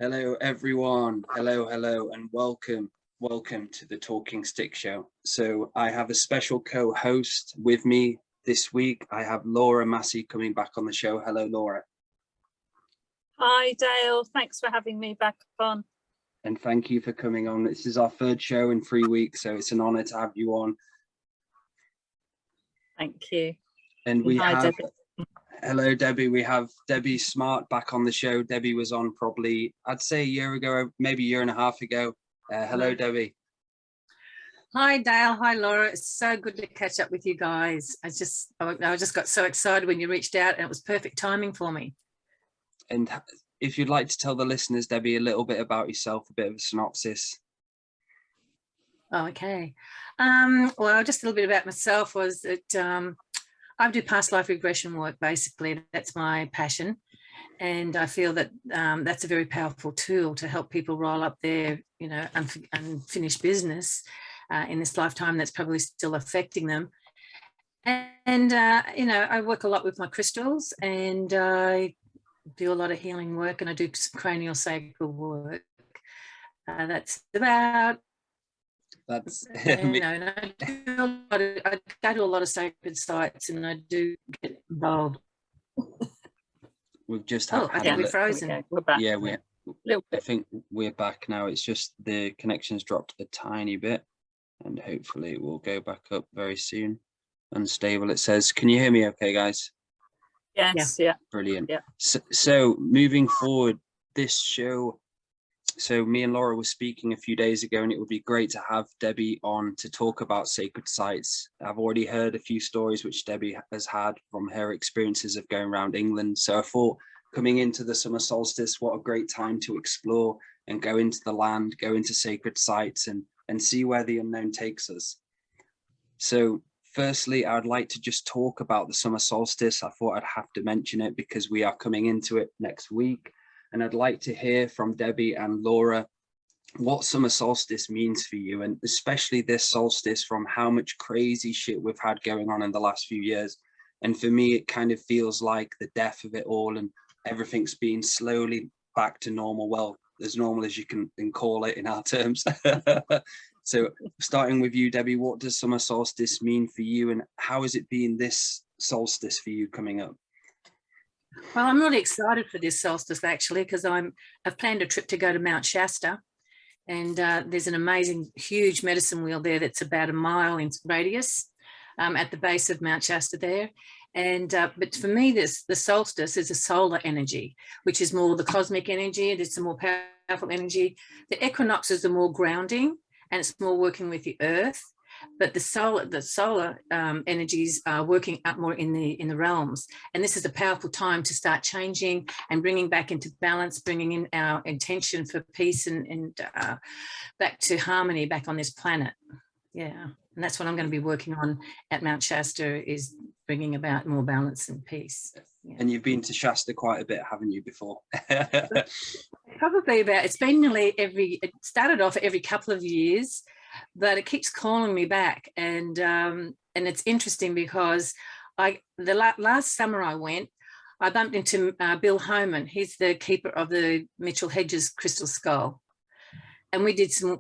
Hello, everyone. Hello, and welcome to the Talking Stick Show. So I have a special co-host with me this week. I have Laura Massey coming back on the show. Hello, Laura. Hi, Dale. Thanks for having me back on. And thank you for coming on. This is our third show in 3 weeks, so it's an honor to have you on. Thank you. And we Hi, have Debbie. Hello, Debbie. We have Debbie Smartt back on the show. Debbie was on probably, I'd say, a year ago, maybe a year and a half ago. Hello, Debbie. Hi, Dale. Hi, Laura. It's so good to catch up with you guys. I just got so excited when you reached out, and it was perfect timing for me. And if you'd like to tell the listeners, Debbie, a little bit about yourself, a bit of a synopsis. Oh, okay. Well, just a little bit about myself was that I do past life regression work, basically. That's my passion. And I feel that that's a very powerful tool to help people roll up their, unfinished business in this lifetime that's probably still affecting them. And I work a lot with my crystals, and I do a lot of healing work, and I do some cranial sacral work. That's about... and I go to a lot of sacred sites, and I do get involved. We've just we're frozen. Okay, we're back. Yeah, I think we're back now. It's just the connection's dropped a tiny bit, and hopefully it will go back up very soon. Unstable, it says. Can you hear me okay, guys? Yes, yeah. Brilliant. Yeah. So moving forward, this show, so me and Laura were speaking a few days ago, and it would be great to have Debbie on to talk about sacred sites. I've already heard a few stories which Debbie has had from her experiences of going around England. So I thought, coming into the summer solstice, what a great time to explore and go into the land, go into sacred sites and see where the unknown takes us. So firstly, I'd like to just talk about the summer solstice. I thought I'd have to mention it because we are coming into it next week. And I'd like to hear from Debbie and Laura what summer solstice means for you, and especially this solstice, from how much crazy shit we've had going on in the last few years. And for me, it kind of feels like the death of it all, and everything's been slowly back to normal. Well, as normal as you can call it in our terms. So starting with you, Debbie, what does summer solstice mean for you, and how has it been this solstice for you coming up? Well, I'm really excited for this solstice, actually, because I've planned a trip to go to Mount Shasta, and there's an amazing, huge medicine wheel there that's about a mile in radius at the base of Mount Shasta there. And but for me, the solstice is a solar energy, which is more the cosmic energy. It's a more powerful energy. The equinoxes are more grounding, and it's more working with the earth. But the solar energies are working up more in the realms, and this is a powerful time to start changing and bringing back into balance, bringing in our intention for peace and back to harmony back on this planet. Yeah, and that's what I'm going to be working on at Mount Shasta, is bringing about more balance and peace. Yeah. And you've been to Shasta quite a bit, haven't you, before? Probably it's been nearly it started off every couple of years, but it keeps calling me back. And it's interesting because last summer I went, I bumped into Bill Homan. He's the keeper of the Mitchell Hedges crystal skull. And we did some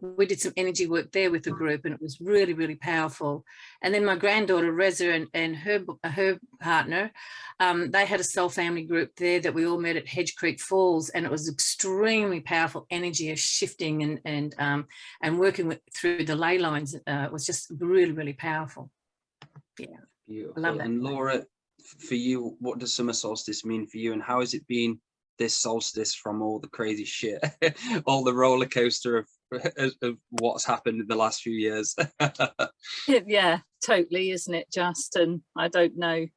energy work there with the group, and it was really, really powerful. And then my granddaughter Reza and her partner, they had a soul family group there that we all met at Hedge Creek Falls, and it was extremely powerful energy of shifting and working through the ley lines. It was just really, really powerful. Yeah, beautiful. I love that. And Laura, for you, what does summer solstice mean for you, and how has it been this solstice from all the crazy shit, all the roller coaster of what's happened in the last few years? Yeah, totally, isn't it? Just, and I don't know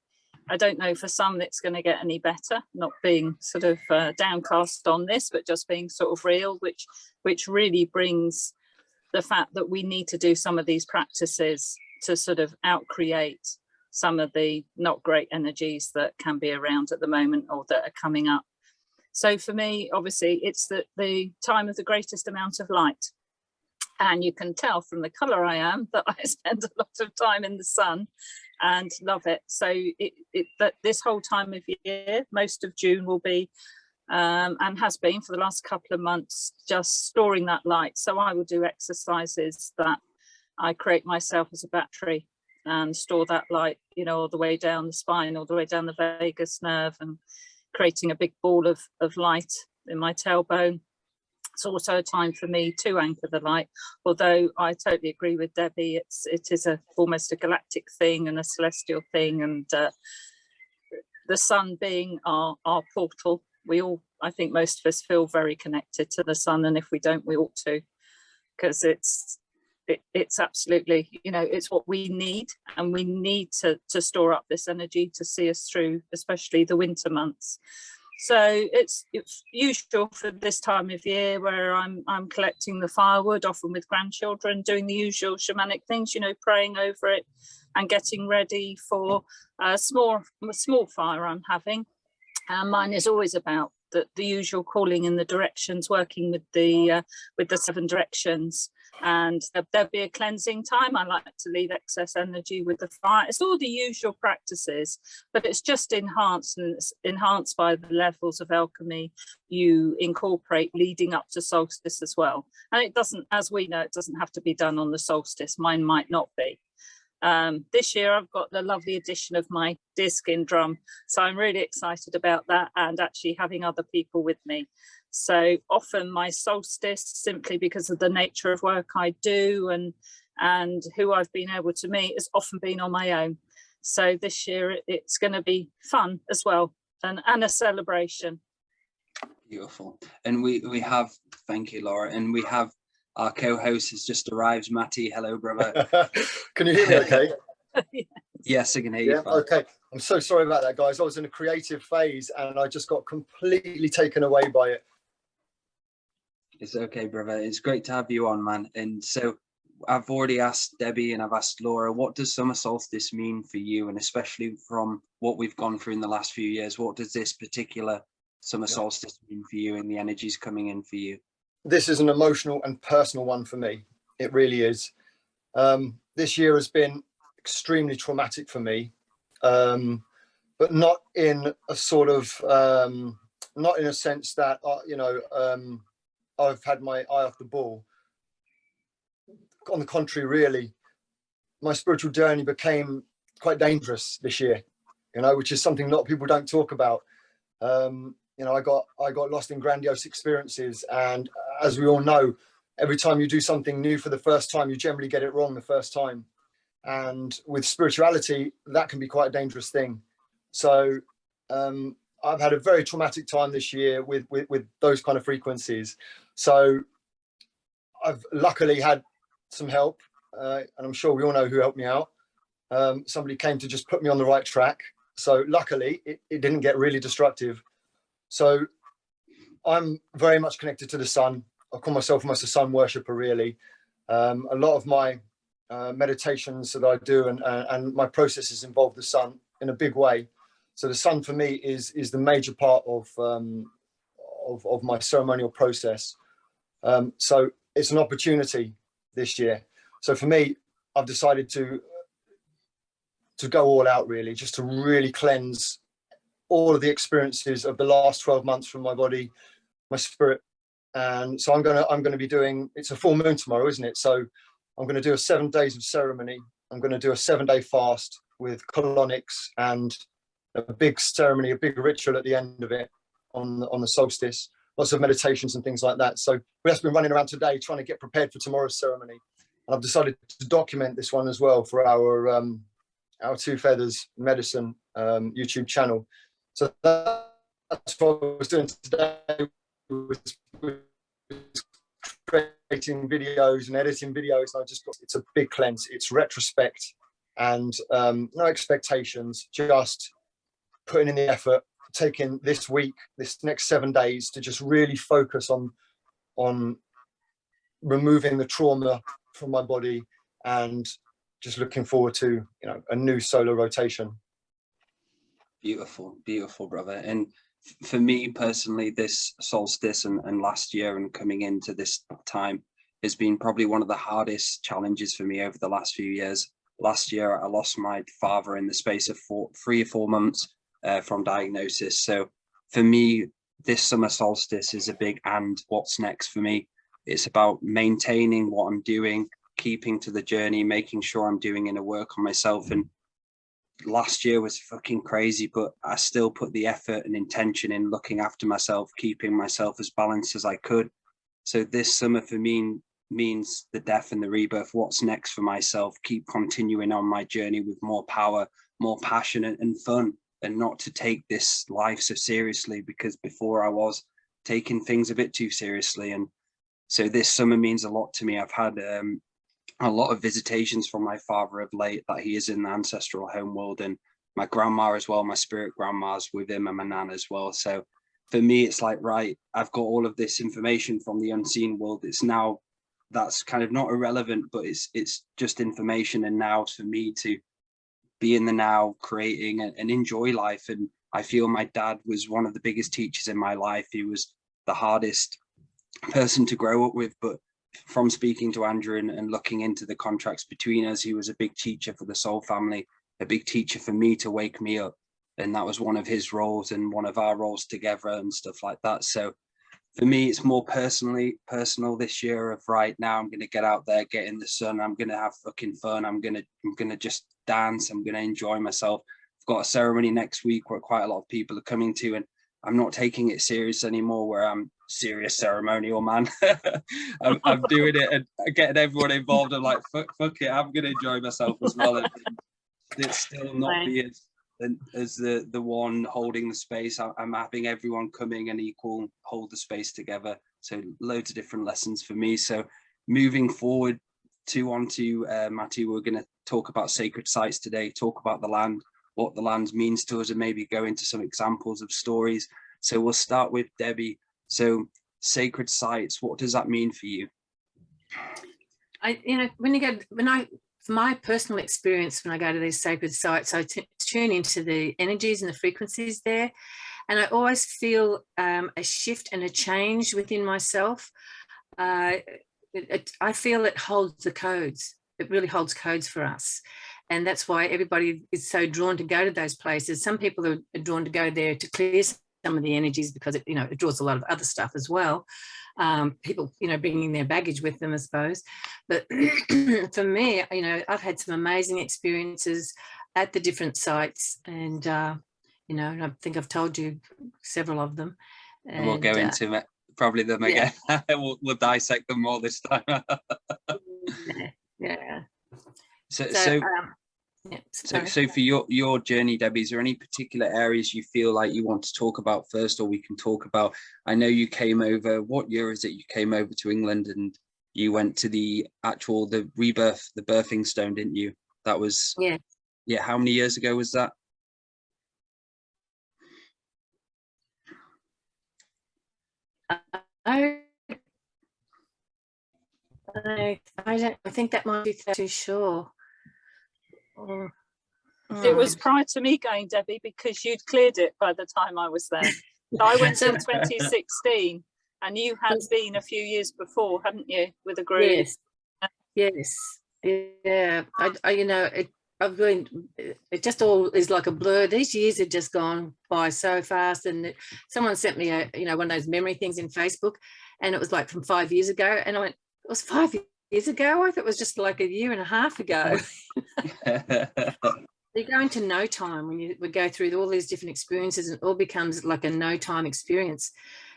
for some it's going to get any better, not being sort of downcast on this, but just being sort of real, which really brings the fact that we need to do some of these practices to sort of outcreate some of the not great energies that can be around at the moment or that are coming up. So for me, obviously, it's the time of the greatest amount of light. And you can tell from the colour I am that I spend a lot of time in the sun and love it. So that this whole time of year, most of June will be and has been for the last couple of months, just storing that light. So I will do exercises that I create myself as a battery and store that light, you know, all the way down the spine, all the way down the vagus nerve, and creating a big ball of light in my tailbone. It's also a time for me to anchor the light, although I totally agree with Debbie. It is almost a galactic thing and a celestial thing, and the sun being our portal. We all, I think most of us feel very connected to the sun, and if we don't, we ought to, because it's absolutely, you know, it's what we need, and we need to store up this energy to see us through, especially the winter months. So it's usual for this time of year where I'm collecting the firewood, often with grandchildren, doing the usual shamanic things, you know, praying over it and getting ready for a small fire I'm having. Mine is always about the usual calling in the directions, working with the 7 directions, and there'll be a cleansing time. I like to leave excess energy with the fire. It's all the usual practices, but it's just enhanced, and it's enhanced by the levels of alchemy you incorporate leading up to solstice as well. And it doesn't, as we know, it doesn't have to be done on the solstice. Mine might not be. This year I've got the lovely addition of my deerskin drum, so I'm really excited about that, and actually having other people with me. So often my solstice, simply because of the nature of work I do and who I've been able to meet, has often been on my own. So this year it's going to be fun as well, and a celebration. Beautiful. And we have, thank you, Laura, and we have our co-host has just arrived. Matty, hello, brother. Can you hear me okay? Yes, I can hear you. Yeah, okay. I'm so sorry about that, guys. I was in a creative phase and I just got completely taken away by it. It's okay, brother. It's great to have you on, man. And so I've already asked Debbie and I've asked Laura, what does summer solstice mean for you? And especially from what we've gone through in the last few years, what does this particular summer solstice mean for you and the energies coming in for you? This is an emotional and personal one for me. It really is. This year has been extremely traumatic for me, but not in a sort of, not in a sense that, I've had my eye off the ball. On the contrary, really, my spiritual journey became quite dangerous this year, which is something a lot of people don't talk about. I got lost in grandiose experiences, and as we all know, every time you do something new for the first time, you generally get it wrong the first time. And with spirituality, that can be quite a dangerous thing. So I've had a very traumatic time this year with those kind of frequencies. So I've luckily had some help, and I'm sure we all know who helped me out. Somebody came to just put me on the right track. So luckily, it didn't get really destructive. So I'm very much connected to the sun. I call myself almost a sun worshipper, really. A lot of my meditations that I do and my processes involve the sun in a big way. So the sun for me is the major part of my ceremonial process. So it's an opportunity this year. So for me, I've decided to go all out, really, just to really cleanse all of the experiences of the last 12 months from my body, my spirit. And so I'm gonna be doing, it's a full moon tomorrow, isn't it? So I'm going to do 7 days of ceremony. I'm going to do a 7-day fast with colonics and a big ceremony, a big ritual at the end of it on the solstice. Lots of meditations and things like that. So we've just been running around today trying to get prepared for tomorrow's ceremony. And I've decided to document this one as well for our Two Feathers Medicine YouTube channel. So that's what I was doing today. Creating videos and editing videos, and it's a big cleanse. It's retrospect and no expectations, just putting in the effort, taking this week, this next 7 days to just really focus on removing the trauma from my body and just looking forward to a new solar rotation. Beautiful, beautiful, brother. And for me personally, this solstice and last year and coming into this time has been probably one of the hardest challenges for me over the last few years. Last year, I lost my father in the space of 3 or 4 months from diagnosis. So for me, this summer solstice is a big and what's next for me. It's about maintaining what I'm doing, keeping to the journey, making sure I'm doing inner work on myself. And last year was fucking crazy, but I still put the effort and intention in looking after myself, keeping myself as balanced as I could. So this summer for me means the death and the rebirth. What's next for myself? Keep continuing on my journey with more power, more passion and fun, and not to take this life so seriously, because before I was taking things a bit too seriously. And so this summer means a lot to me. I've had a lot of visitations from my father of late, that he is in the ancestral home world, and my grandma as well, my spirit grandma's with him, and my nan as well. So for me, it's like, right, I've got all of this information from the unseen world. It's now, that's kind of not irrelevant, but it's just information. And now it's for me to be in the now, creating and enjoy life. And I feel my dad was one of the biggest teachers in my life. He was the hardest person to grow up with, but from speaking to Andrew and looking into the contracts between us, he was a big teacher for the soul family, a big teacher for me to wake me up. And that was one of his roles and one of our roles together and stuff like that. So for me, it's more personal this year of, right now, I'm going to get out there, get in the sun. I'm going to have fucking fun. I'm going to just dance. I'm going to enjoy myself. I've got a ceremony next week where quite a lot of people are coming to, and I'm not taking it serious anymore, where I'm serious ceremonial man. I'm doing it and getting everyone involved. I'm like, fuck it, I'm going to enjoy myself as well. And it's still not be as the one holding the space. I'm having everyone coming and equal, hold the space together. So loads of different lessons for me. So moving forward onto Maty, we're going to talk about sacred sites today, talk about the land, what the land means to us, and maybe go into some examples of stories. So we'll start with Debbie. So sacred sites, what does that mean for you? For my personal experience, when I go to these sacred sites, I tune into the energies and the frequencies there. And I always feel a shift and a change within myself. I feel it holds the codes. It really holds codes for us. And that's why everybody is so drawn to go to those places. Some people are drawn to go there to clear some of the energies, because it draws a lot of other stuff as well. People, bringing their baggage with them, I suppose. But for me, I've had some amazing experiences at the different sites, and I think I've told you several of them. And we'll go into probably them again. We'll dissect them more this time. Yeah. So for your journey, Debbie, is there any particular areas you feel like you want to talk about first, or we can talk about? I know you came over, what year is it you came over to England, and you went to the rebirth, the birthing stone, didn't you? That was, yeah, how many years ago was that? I think that might be too sure. It was prior to me going, Debbie, because you'd cleared it by the time I was there. So I went in 2016, and you had been a few years before, hadn't you, with a group? Yes. Yeah. I've been. It just all is like a blur. These years have just gone by so fast. And someone sent me one of those memory things in Facebook, and it was like from 5 years ago, and I went, it was 5 years ago. I thought it was just like a year and a half ago. You go into no time when we go through all these different experiences, and it all becomes like a no time experience.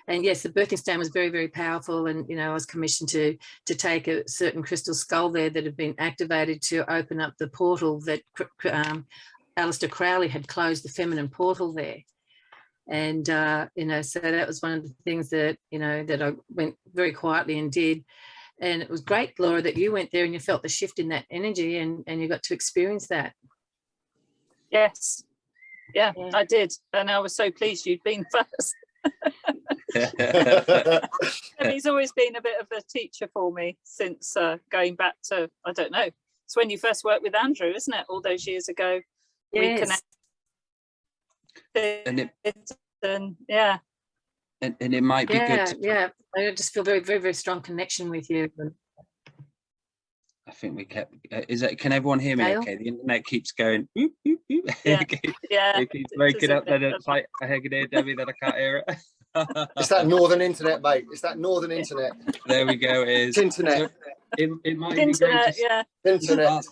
And yes, the birthing stone was very, very powerful. And, I was commissioned to take a certain crystal skull there that had been activated to open up the portal that Aleister Crowley had closed, the feminine portal there. And, so that was one of the things that, that I went very quietly and did. And it was great, Laura, that you went there and you felt the shift in that energy, and you got to experience that. Yes. Yeah, I did. And I was so pleased you'd been first. He's always been a bit of a teacher for me since going back to, I don't know, it's when you first worked with Andrew, isn't it? All those years ago. Yes. And it might be good. Yeah. I just feel very, very, very strong connection with you. I think we kept. Can everyone hear me? Dale? Okay, the internet keeps going. Oop, oop, oop. Yeah, It keeps waking up. Then it's like I can hear Debbie, then I can't hear it. It's that northern internet, mate. It's that northern internet. There we go. It is. Internet. So it might Internet, be great yeah. Internet.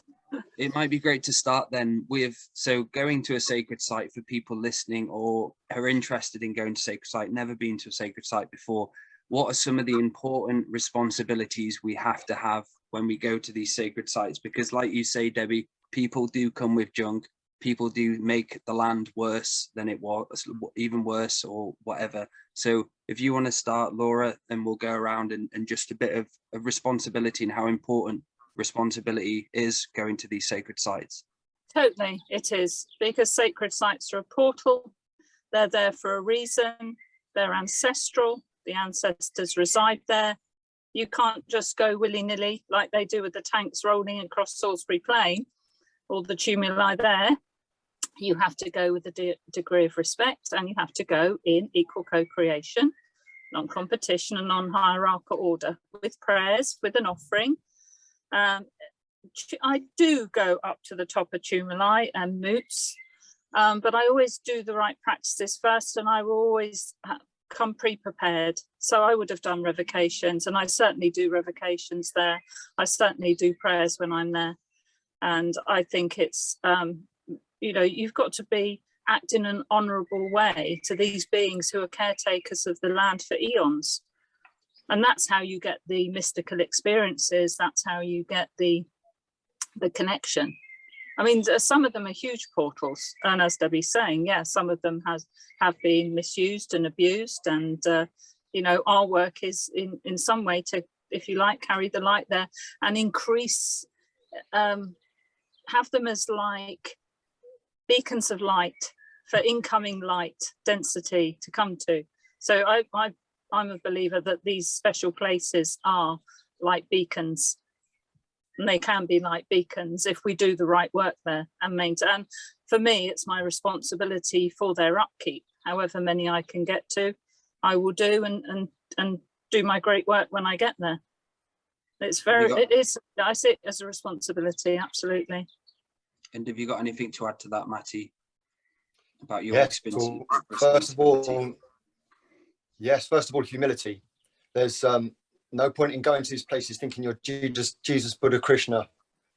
it might be great to start then with, so going to a sacred site for people listening or are interested in going to sacred site, never been to a sacred site before. What are some of the important responsibilities we have to have when we go to these sacred sites? Because like you say, Debbie, people do come with junk. People do make the land worse than it was, even worse or whatever. So if you want to start, Laura, then we'll go around and just a bit of responsibility and how important responsibility is going to these sacred sites. Totally, it is, because sacred sites are a portal. They're there for a reason. They're ancestral. The ancestors reside there. You can't just go willy-nilly like they do with the tanks rolling across Salisbury Plain or the tumuli there. You have to go with a degree of respect, and you have to go in equal co-creation, non-competition and non-hierarchical order, with prayers, with an offering. I do go up to the top of tumuli and moots, but I always do the right practices first, and I will always come pre-prepared. So I would have done revocations, and I certainly do revocations there. I certainly do prayers when I'm there. And I think it's, you've got to act in an honourable way to these beings who are caretakers of the land for eons. And that's how you get the mystical experiences. That's how you get the connection. I mean, some of them are huge portals. And as Debbie's saying, yeah, some of them have been misused and abused. And, our work is in some way to, if you like, carry the light there and increase, have them as like beacons of light for incoming light density to come to. So I'm a believer that these special places are like beacons, and they can be like beacons if we do the right work there and maintain. For me, it's my responsibility for their upkeep. However many I can get to, I will do and do my great work when I get there. I see it as a responsibility, absolutely. And have you got anything to add to that, Maty, about your experience? First of all, humility. There's no point in going to these places thinking you're Jesus, Buddha, Krishna,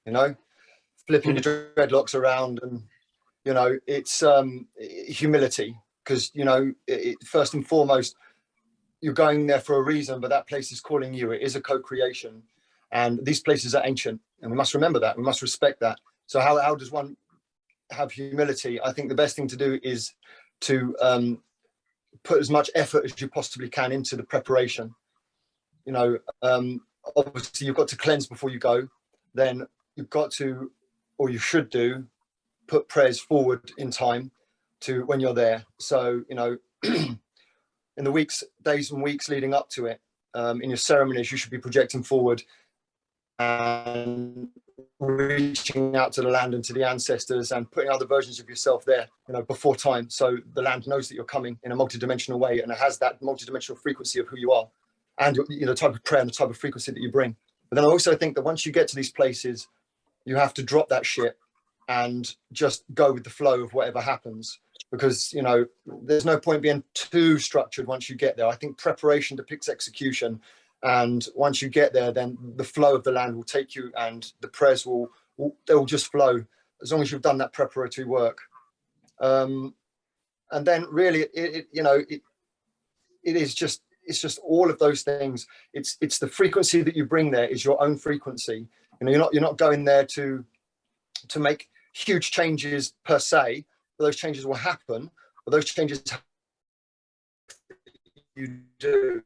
flipping your dreadlocks around, and it's humility, because first and foremost, you're going there for a reason, but that place is calling you. It is a co-creation, and these places are ancient, and we must remember that. We must respect that. So how does one have humility? I think the best thing to do is to put as much effort as you possibly can into the preparation. Obviously you've got to cleanse before you go. Then you've got to, or you should do, put prayers forward in time to when you're there. So, in the days and weeks leading up to it, in your ceremonies, you should be projecting forward and reaching out to the land and to the ancestors and putting other versions of yourself there, before time. So the land knows that you're coming in a multidimensional way, and it has that multidimensional frequency of who you are and the type of prayer and the type of frequency that you bring. But then I also think that once you get to these places, you have to drop that shit and just go with the flow of whatever happens, because there's no point being too structured once you get there. I think preparation depicts execution, and once you get there, then the flow of the land will take you, and the prayers they'll just flow as long as you've done that preparatory work. And then really it is just, it's just all of those things. It's the frequency that you bring there is your own frequency. You're not going there to make huge changes per se, but those changes will happen. But those changes you do,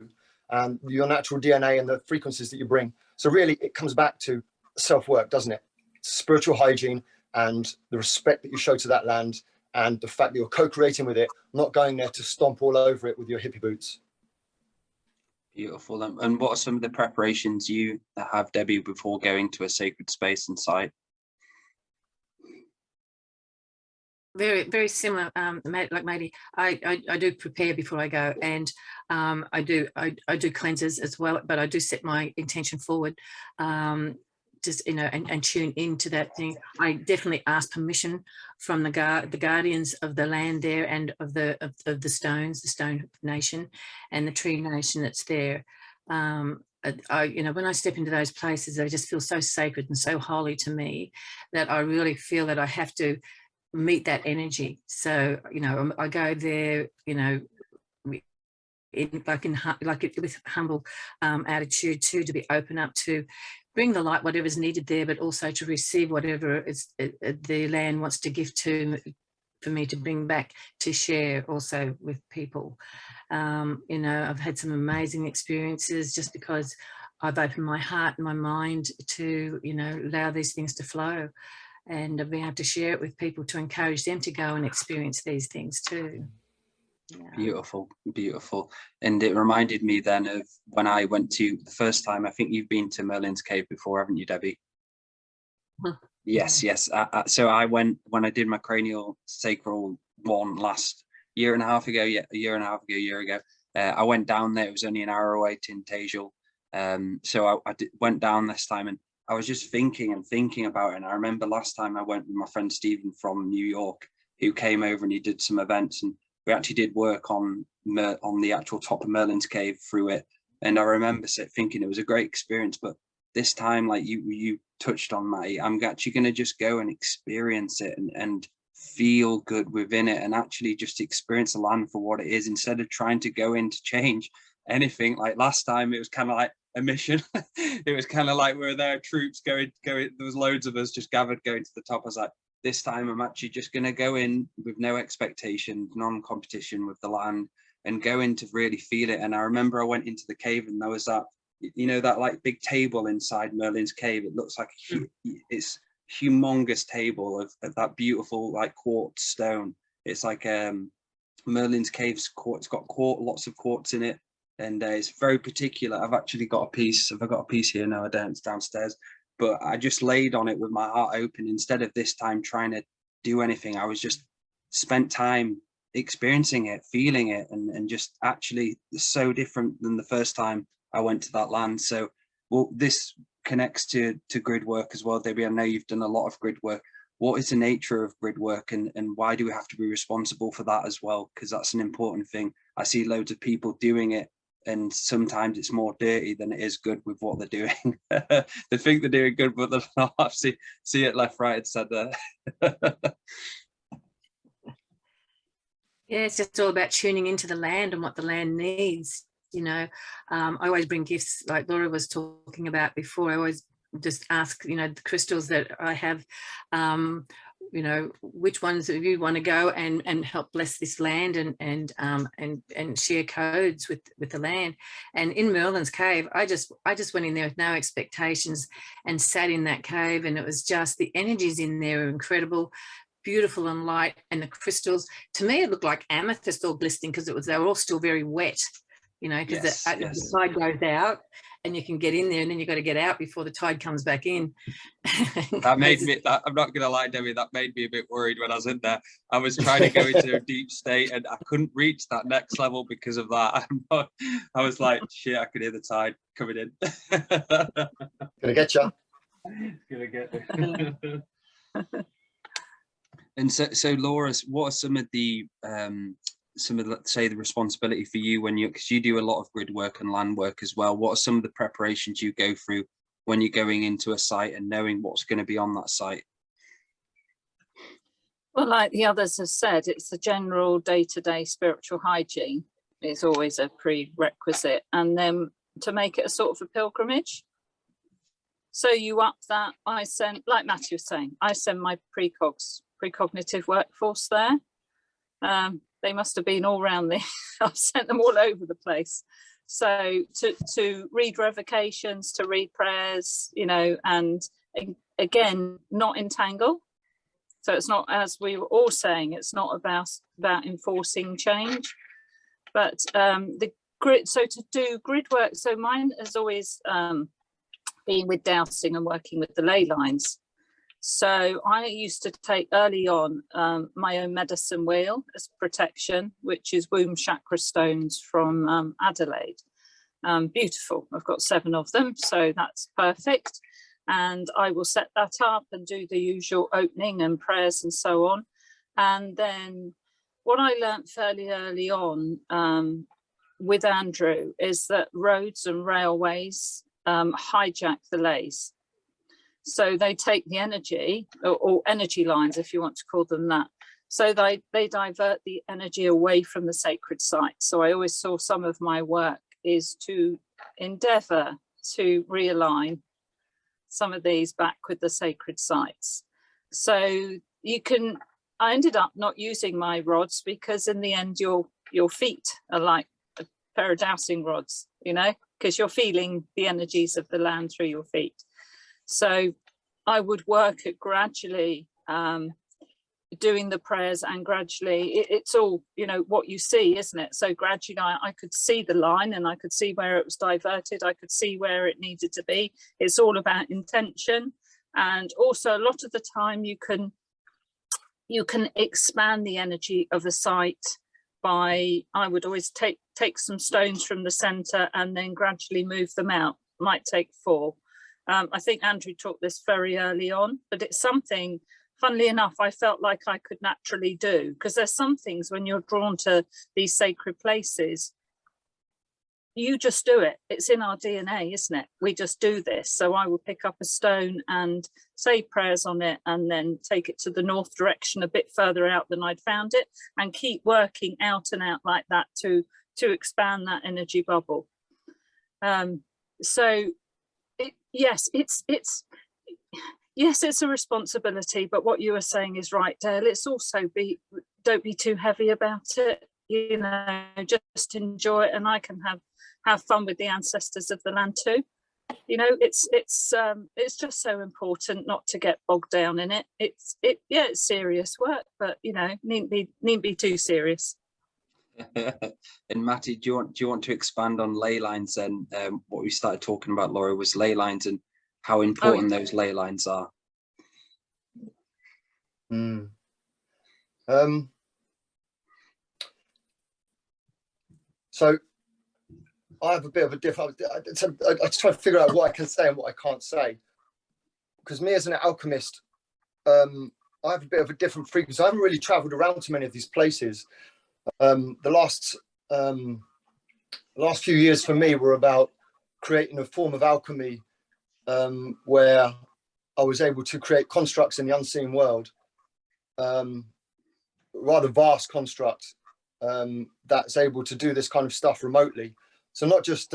and your natural DNA and the frequencies that you bring. So really, it comes back to self-work, doesn't it? Spiritual hygiene and the respect that you show to that land, and the fact that you're co-creating with it, not going there to stomp all over it with your hippie boots. Beautiful. And what are some of the preparations you have, Debbie, before going to a sacred space and site? Very, very similar, like Maty. I do prepare before I go, and I do cleanses as well, but I do set my intention forward. just, you know, and tune into that thing. I definitely ask permission from the guardians of the land there, and of the stones, the Stone Nation and the Tree Nation that's there. You know, when I step into those places, they just feel so sacred and so holy to me that I really feel that I have to meet that energy. So, you know, I go there, you know, with humble attitude too, to be open up to bring the light, whatever's needed there, but also to receive whatever the land wants to give to for me to bring back to share also with people. You know, I've had some amazing experiences just because I've opened my heart and my mind to, you know, allow these things to flow, and I've been able to share it with people to encourage them to go and experience these things too. Yeah. Beautiful, beautiful. And it reminded me then of when I went to the first time. I think you've been to Merlin's Cave before, haven't you, Debbie? Yes, yes. So I went when I did my cranial sacral one last year and a half ago. Yeah, a year ago. I went down there. It was only an hour away to Tintagel. So I went down this time, and I was just thinking about it. And I remember last time I went with my friend Stephen from New York, who came over and he did some events, and we actually did work on the actual top of Merlin's Cave through it. And I remember thinking it was a great experience, but this time, like you touched on, Matty, I'm actually going to just go and experience it and feel good within it, and actually just experience the land for what it is, instead of trying to go in to change anything. Like last time, it was kind of like a mission. It was kind of like we were there, troops going. There was loads of us just gathered going to the top. I was like, this time I'm actually just going to go in with no expectation, non-competition with the land, and go in to really feel it. And I remember I went into the cave, and there was that, you know, that like big table inside Merlin's Cave. It looks like it's humongous table of that beautiful like quartz stone. It's like Merlin's Cave's quartz, got lots of quartz in it, and it's very particular. I've actually got a piece. Have I got a piece here? No, I don't. It's downstairs. But I just laid on it with my heart open. Instead of this time trying to do anything, I was just spent time experiencing it, feeling it, and just actually so different than the first time I went to that land. So, well, this connects to grid work as well, Debbie. I know you've done a lot of grid work. What is the nature of grid work, and why do we have to be responsible for that as well? Because that's an important thing. I see loads of people doing it, and sometimes it's more dirty than it is good with what they're doing. They think they're doing good, but they're not. I see it left, right, and centre. Yeah, it's just all about tuning into the land and what the land needs. You know, I always bring gifts, like Laura was talking about before. I always just ask, you know, the crystals that I have, you know, which ones do you want to go and help bless this land and share codes with the land. And in Merlin's Cave, I just went in there with no expectations and sat in that cave, and it was just, the energies in there are incredible, beautiful and light, and the crystals, to me it looked like amethyst all glistening, because they were all still very wet, you know, because the tide goes out and you can get in there, and then you've got to get out before the tide comes back in. That made me, I'm not gonna lie, Debbie, that made me a bit worried when I was in there. I was trying to go into a deep state, and I couldn't reach that next level because of that. I was like, shit, I could hear the tide coming in. Gonna get you. Gonna get me. And so Laura, what are some of the say the responsibility for you when because you do a lot of grid work and land work as well, what are some of the preparations you go through when you're going into a site and knowing what's going to be on that site? Well, like the others have said, it's the general day-to-day spiritual hygiene is always a prerequisite, and then to make it a sort of a pilgrimage. So you up that, I send, like Matthew was saying, I send my precognitive workforce there. They must have been all around there. I've sent them all over the place. So to read revocations, to read prayers, you know, and again, not entangle. So it's not, as we were all saying, it's not about enforcing change, but the grid. So to do grid work, so mine has always been with dowsing and working with the ley lines. So I used to take early on my own medicine wheel as protection, which is womb chakra stones from Adelaide. Beautiful. I've got 7 of them, so that's perfect. and I will set that up and do the usual opening and prayers and so on. And then what I learned fairly early on with Andrew is that roads and railways hijack the leys. So they take the energy, or energy lines, if you want to call them that. So they divert the energy away from the sacred site. So I always saw some of my work is to endeavour to realign some of these back with the sacred sites. So you can, I ended up not using my rods because in the end your feet are like a pair of dowsing rods, you know, because you're feeling the energies of the land through your feet. So I would work at gradually doing the prayers, and gradually it's all, you know, what you see, isn't it? So gradually I could see the line, and I could see where it was diverted. I could see where it needed to be. It's all about intention. And also a lot of the time you can expand the energy of a site by, I would always take some stones from the center and then gradually move them out. Might take 4. I think Andrew taught this very early on, but it's something, funnily enough, I felt like I could naturally do, because there's some things when you're drawn to these sacred places, you just do it. It's in our DNA, isn't it? We just do this. So I would pick up a stone and say prayers on it, and then take it to the north direction a bit further out than I'd found it, and keep working out and out like that to expand that energy bubble. So yes, it's a responsibility, but what you were saying is right, Dale. It's also don't be too heavy about it, you know, just enjoy it, and I can have fun with the ancestors of the land too. You know, it's just so important not to get bogged down in it. It's serious work, but you know, needn't be too serious. And Maty, do you want to expand on ley lines? And what we started talking about, Laura, was ley lines and how important those ley lines are. So I have a bit of a different, I just try to figure out what I can say and what I can't say, because me as an alchemist, I have a bit of a different frequency. I haven't really traveled around to many of these places. The last few years for me were about creating a form of alchemy where I was able to create constructs in the unseen world, rather vast construct that's able to do this kind of stuff remotely. So not just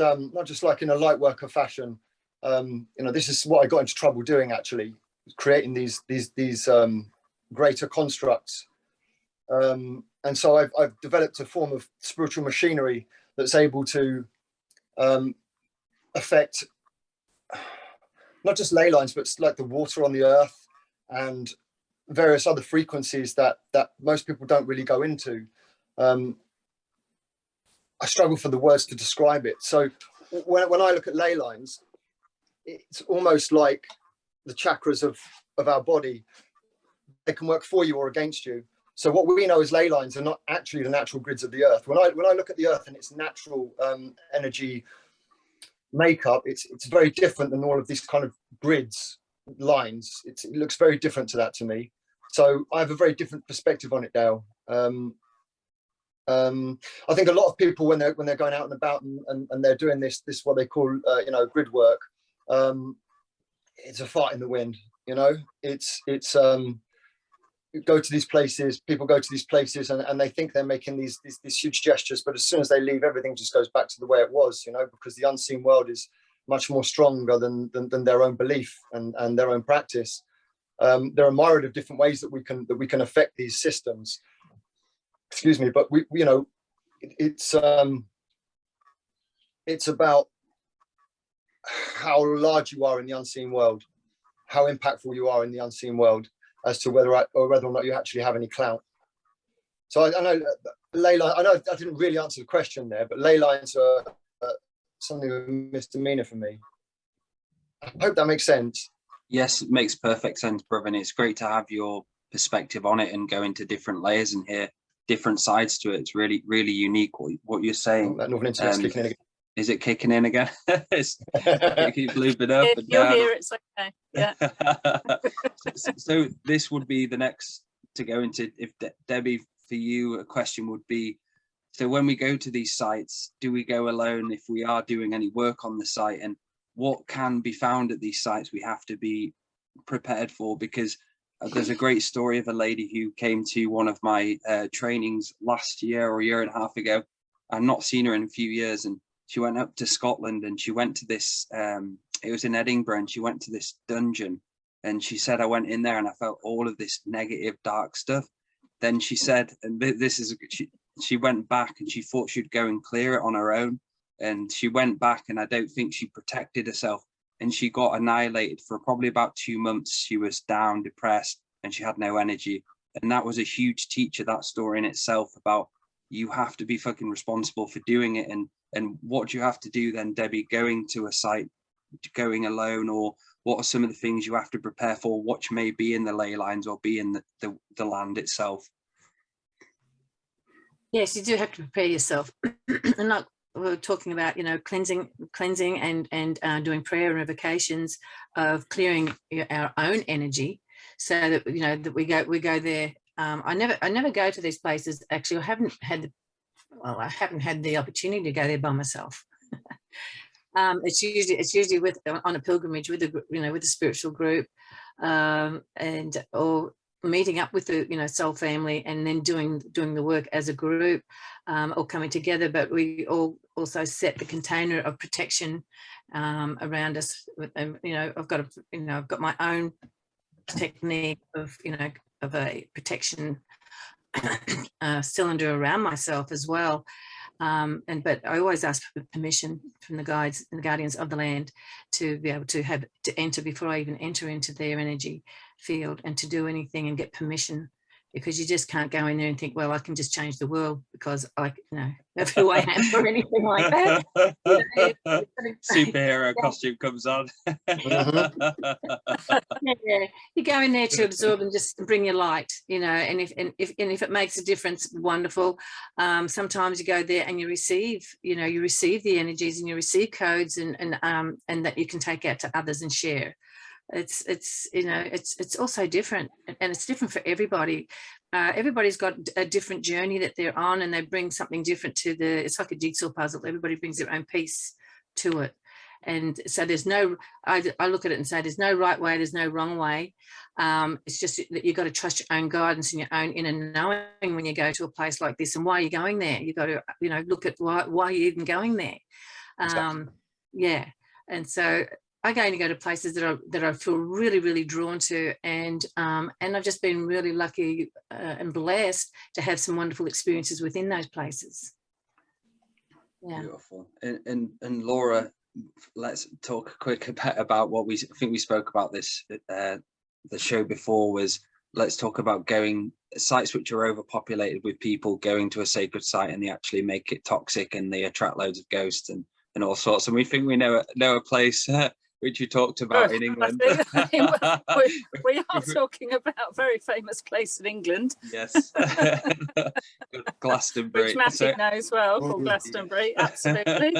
like in a light worker fashion. You know, this is what I got into trouble doing, actually, creating these greater constructs. And so I've developed a form of spiritual machinery that's able to affect not just ley lines, but like the water on the earth and various other frequencies that most people don't really go into. I struggle for the words to describe it. So when I look at ley lines, it's almost like the chakras of our body. They can work for you or against you. So what we know as ley lines are not actually the natural grids of the earth. When I look at the earth and its natural energy makeup, it's very different than all of these kind of grids, lines. It looks very different to that to me. So I have a very different perspective on it, Dale. I think a lot of people when they're going out and about and they're doing this what they call you know, grid work, it's a fart in the wind. You know, it's go to these places, people go to these places and they think they're making these huge gestures, but as soon as they leave, everything just goes back to the way it was, you know, because the unseen world is much more stronger than their own belief and their own practice. There are myriad of different ways that we can affect these systems. Excuse me, but we you know, it's about how large you are in the unseen world, how impactful you are in the unseen world, as to whether or not you actually have any clout. So I know ley line. I know I didn't really answer the question there, but ley lines are something of a misdemeanor for me. I hope that makes sense. Yes, it makes perfect sense, brother. And it's great to have your perspective on it and go into different layers and hear different sides to it. It's really, really unique what you're saying. That Northern Internet's kicking in again. Is it kicking in again? It keeps looping up and you'll down. hear it's okay. Yeah. So this would be the next to go into. If Debbie, for you, a question would be, so when we go to these sites, do we go alone if we are doing any work on the site? And what can be found at these sites we have to be prepared for? Because there's a great story of a lady who came to one of my trainings last year or a year and a half ago. I've not seen her in a few years, and she went up to Scotland and she went to this, it was in Edinburgh, and she went to this dungeon, and she said, I went in there and I felt all of this negative, dark stuff. Then she said, and this is, she went back and she thought she'd go and clear it on her own. And she went back, and I don't think she protected herself. And she got annihilated for probably about 2 months. She was down, depressed, and she had no energy. And that was a huge teacher, that story in itself, about you have to be fucking responsible for doing it. And what do you have to do then, Debbie, going to a site, going alone, or what are some of the things you have to prepare for, what may be in the ley lines or be in the land itself? Yes, you do have to prepare yourself. And like we're talking about, you know, cleansing and doing prayer and revocations of clearing our own energy, so that, you know, that we go there. I never go to these places. Actually, I haven't had the opportunity to go there by myself. It's usually with on a pilgrimage with a spiritual group, and or meeting up with the soul family, and then doing the work as a group, or coming together. But we all also set the container of protection around us. I've got my own technique of a protection cylinder around myself as well. But I always ask for permission from the guides and the guardians of the land to be able to enter before I even enter into their energy field, and to do anything and get permission, because you just can't go in there and think, well, I can just change the world because of who I am or anything like that. Superhero costume comes on. Yeah, you go in there to absorb and just bring your light, and if it makes a difference, wonderful. Sometimes you go there and you receive the energies, and you receive codes, and that you can take out to others and share. It's also different, and it's different for everybody. Everybody's got a different journey that they're on, and they bring something different to it's like a jigsaw puzzle. Everybody brings their own piece to it. And so I look at it and say, there's no right way, there's no wrong way. It's just that you've got to trust your own guidance and your own inner knowing when you go to a place like this, and why you're going there. You've got to, look at why you're even going there. Exactly. Yeah. And so I only go to places that I feel really, really drawn to, and I've just been really lucky and blessed to have some wonderful experiences within those places. Yeah. Beautiful. And Laura, let's talk quick about what I think we spoke about this the show before, was let's talk about going sites which are overpopulated with people going to a sacred site, and they actually make it toxic and they attract loads of ghosts and all sorts. And we think we know a place which you talked about in England. we are talking about a very famous place in England. Yes. Glastonbury. Which Massey knows well, called Glastonbury. Absolutely.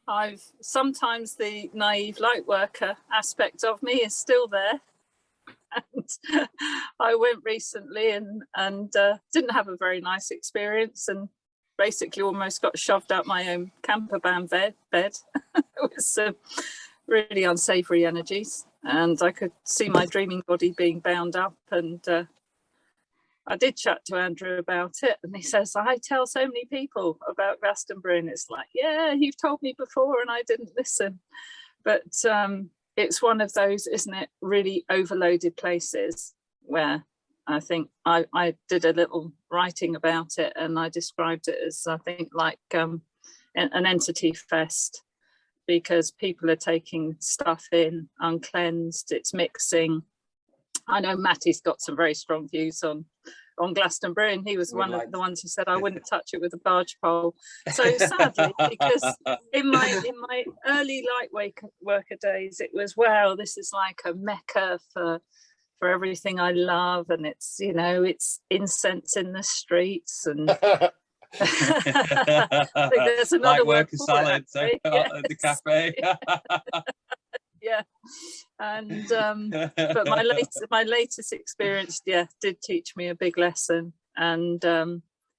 I've sometimes the naive light worker aspect of me is still there. And I went recently and didn't have a very nice experience, and basically almost got shoved out my own camper van bed with some really unsavory energies, and I could see my dreaming body being bound up. And I did chat to Andrew about it, and he says, I tell so many people about Glastonbury, and it's like, yeah, you've told me before and I didn't listen. But it's one of those, isn't it, really overloaded places where I think I did a little writing about it, and I described it as, I think, like an entity fest, because people are taking stuff in uncleansed, it's mixing. I know Matty's got some very strong views on Glastonbury, and he was one of the ones who said I wouldn't touch it with a barge pole. So sadly, because in my early light worker days, it was, wow, this is like a mecca for everything I love, and it's it's incense in the streets, and I think there's another Light word work and for salad it, at the cafe. Yeah, and but my latest experience, did teach me a big lesson, and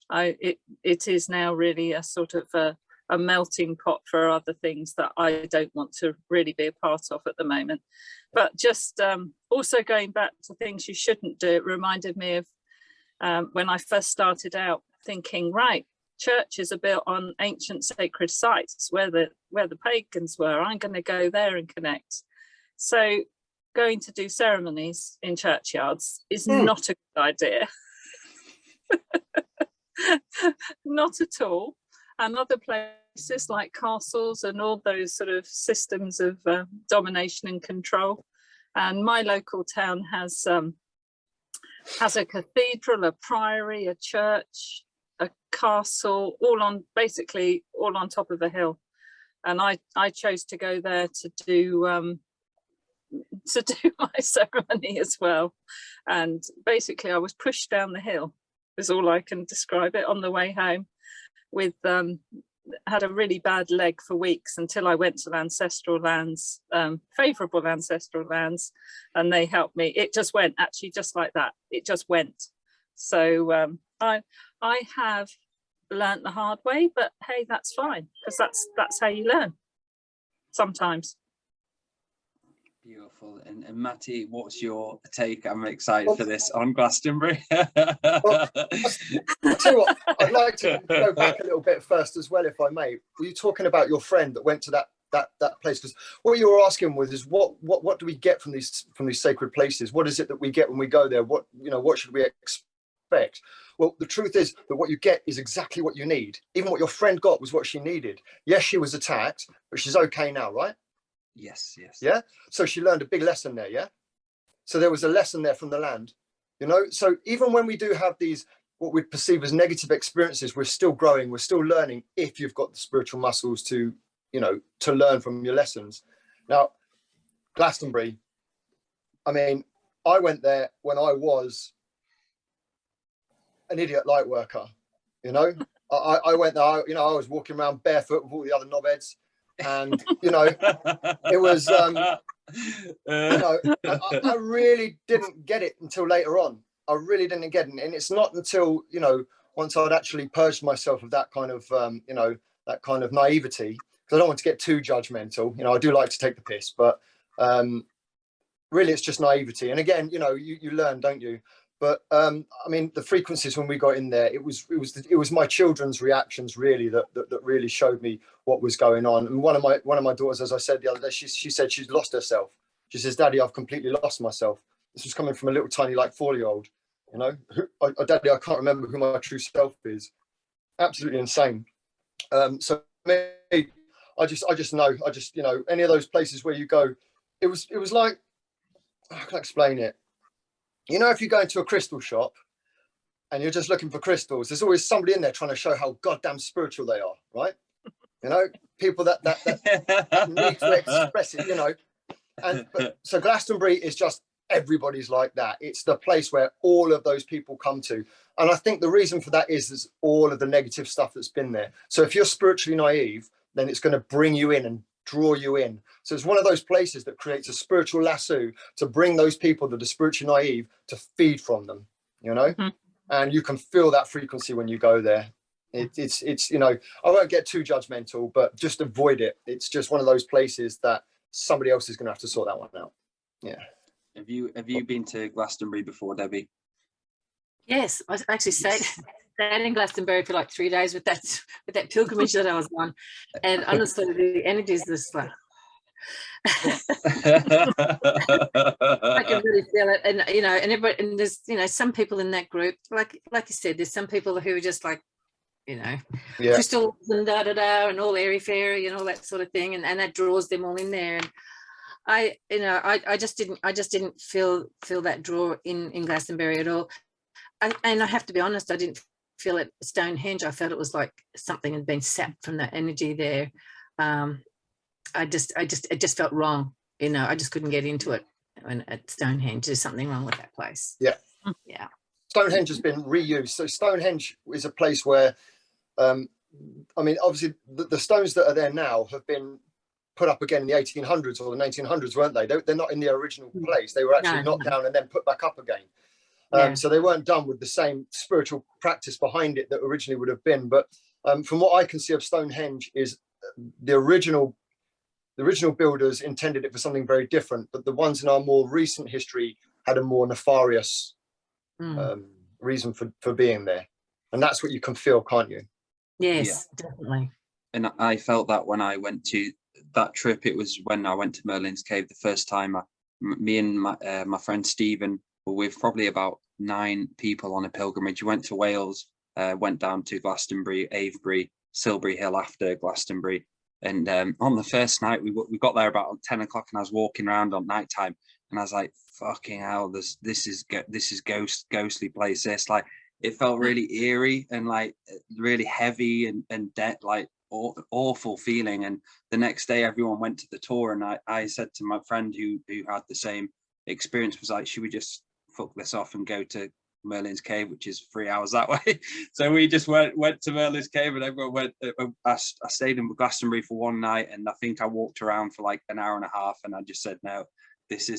it is now really a sort of a melting pot for other things that I don't want to really be a part of at the moment. But just also going back to things you shouldn't do, it reminded me of when I first started out thinking, right, churches are built on ancient sacred sites where the pagans were. I'm going to go there and connect. So going to do ceremonies in churchyards is not a good idea. Not at all. And other places like castles and all those sort of systems of domination and control. And my local town has a cathedral, a priory, a church, a castle, basically all on top of a hill. And I chose to go there to do my ceremony as well. And basically I was pushed down the hill, is all I can describe it, on the way home, with had a really bad leg for weeks until I went to ancestral lands, favourable ancestral lands, and they helped me. It just went, actually, just like that. It just went. So I have learnt the hard way, but hey, that's fine, because that's how you learn sometimes. Beautiful. And Maty, what's your take? I'm excited for this on Glastonbury. Well, I'll tell you what, I'd like to go back a little bit first as well, if I may. Were you talking about your friend that went to that place? Because what you were asking was, is what do we get from these sacred places? What is it that we get when we go there? What should we expect? Well, the truth is that what you get is exactly what you need. Even what your friend got was what she needed. Yes, she was attacked, but she's okay now, right? Yes. Yeah. So she learned a big lesson there. Yeah. So there was a lesson there from the land, So even when we do have these, what we perceive as negative experiences, we're still growing, we're still learning, if you've got the spiritual muscles to learn from your lessons. Now, Glastonbury, I mean, I went there when I was an idiot light worker, I went there, I was walking around barefoot with all the other knobheads. And it was I really didn't get it until later on. I really didn't get it, and it's not until once I'd actually purged myself of that kind of that kind of naivety, because I don't want to get too judgmental. I do like to take the piss, but really it's just naivety. And again, you learn, don't you? But I mean, the frequencies when we got in there, it was my children's reactions really that really showed me what was going on. And one of my daughters, as I said the other day, she said she's lost herself. She says, "Daddy, I've completely lost myself." This was coming from a little tiny, like 4-year-old. Daddy, I can't remember who my true self is. Absolutely insane. So me, I just know, any of those places where you go, it was like, how can I explain it? If you go into a crystal shop and you're just looking for crystals, there's always somebody in there trying to show how goddamn spiritual they are, right? People that need to express it, so Glastonbury is just, everybody's like that. It's the place where all of those people come to. And I think the reason for that is all of the negative stuff that's been there. So if you're spiritually naive, then it's going to bring you in and draw you in. So it's one of those places that creates a spiritual lasso to bring those people that are spiritually naive to feed from them, Mm-hmm. And you can feel that frequency when you go there. It's I won't get too judgmental, but just avoid it. It's just one of those places that somebody else is going to have to sort that one out. Yeah. Have you been to Glastonbury before, Debbie? Yes, I actually stayed in Glastonbury for like 3 days with that pilgrimage that I was on, and honestly, the energy is just like I can really feel it, and and everybody, and there's some people in that group, like you said, there's some people who are just like crystals and and all airy fairy and all that sort of thing, and that draws them all in there. And I just didn't feel that draw in Glastonbury at all. And I have to be honest, I didn't feel it at Stonehenge. I felt it was like something had been sapped from that energy there. It just felt wrong. I just couldn't get into it. And at Stonehenge, there's something wrong with that place. Yeah. Yeah. Stonehenge has been reused. So Stonehenge is a place where I mean, obviously, the stones that are there now have been put up again in the 1800s or the 1900s, weren't they? They're not in their original place. They were actually knocked down and then put back up again. So they weren't done with the same spiritual practice behind it that originally would have been. But from what I can see of Stonehenge is the original builders intended it for something very different, but the ones in our more recent history had a more nefarious reason for being there. And that's what you can feel, can't you? Yes, definitely. And I felt that when I went to that trip. It was when I went to Merlin's Cave the first time. Me and my friend Stephen were with probably about 9 people on a pilgrimage. We went to Wales, went down to Glastonbury, Avebury, Silbury Hill after Glastonbury. And on the first night, we got there about 10 o'clock, and I was walking around on night time, and I was like, fucking hell, this is ghostly place. This, like, it felt really eerie and like really heavy and like awful feeling. And the next day everyone went to the tour, and I said to my friend who had the same experience, was like, should we just fuck this off and go to Merlin's Cave, which is 3 hours that way? So we just went to Merlin's Cave, and everyone went. I stayed in Glastonbury for one night, and I think I walked around for like an hour and a half, and I just said, no, this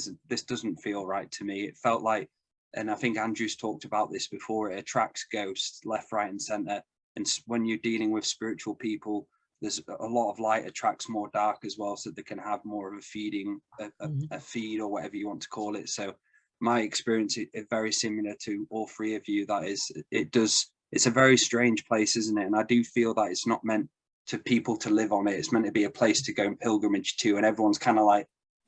doesn't feel right to me. It felt like, and I think Andrew's talked about this before, it attracts ghosts left, right and center. And when you're dealing with spiritual people, there's a lot of light attracts more dark as well, so they can have more of a feeding, a feed, or whatever you want to call it. So my experience is very similar to all three of you. That is, it's a very strange place, isn't it? And I do feel that it's not meant to people to live on it. It's meant to be a place to go and pilgrimage to, and everyone's kind of like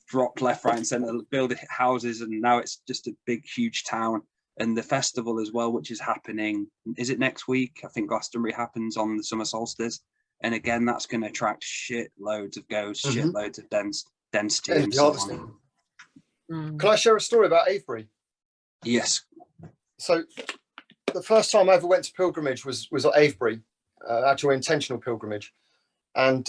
dropped left, right and center, build houses, and now it's just a big, huge town. And the festival as well, which is happening, is it next week? I think Glastonbury happens on the summer solstice. And again, that's going to attract shit loads of ghosts, shit loads of density and so on. Can I share a story about Avebury? Yes. So the first time I ever went to pilgrimage was at Avebury, actual intentional pilgrimage. And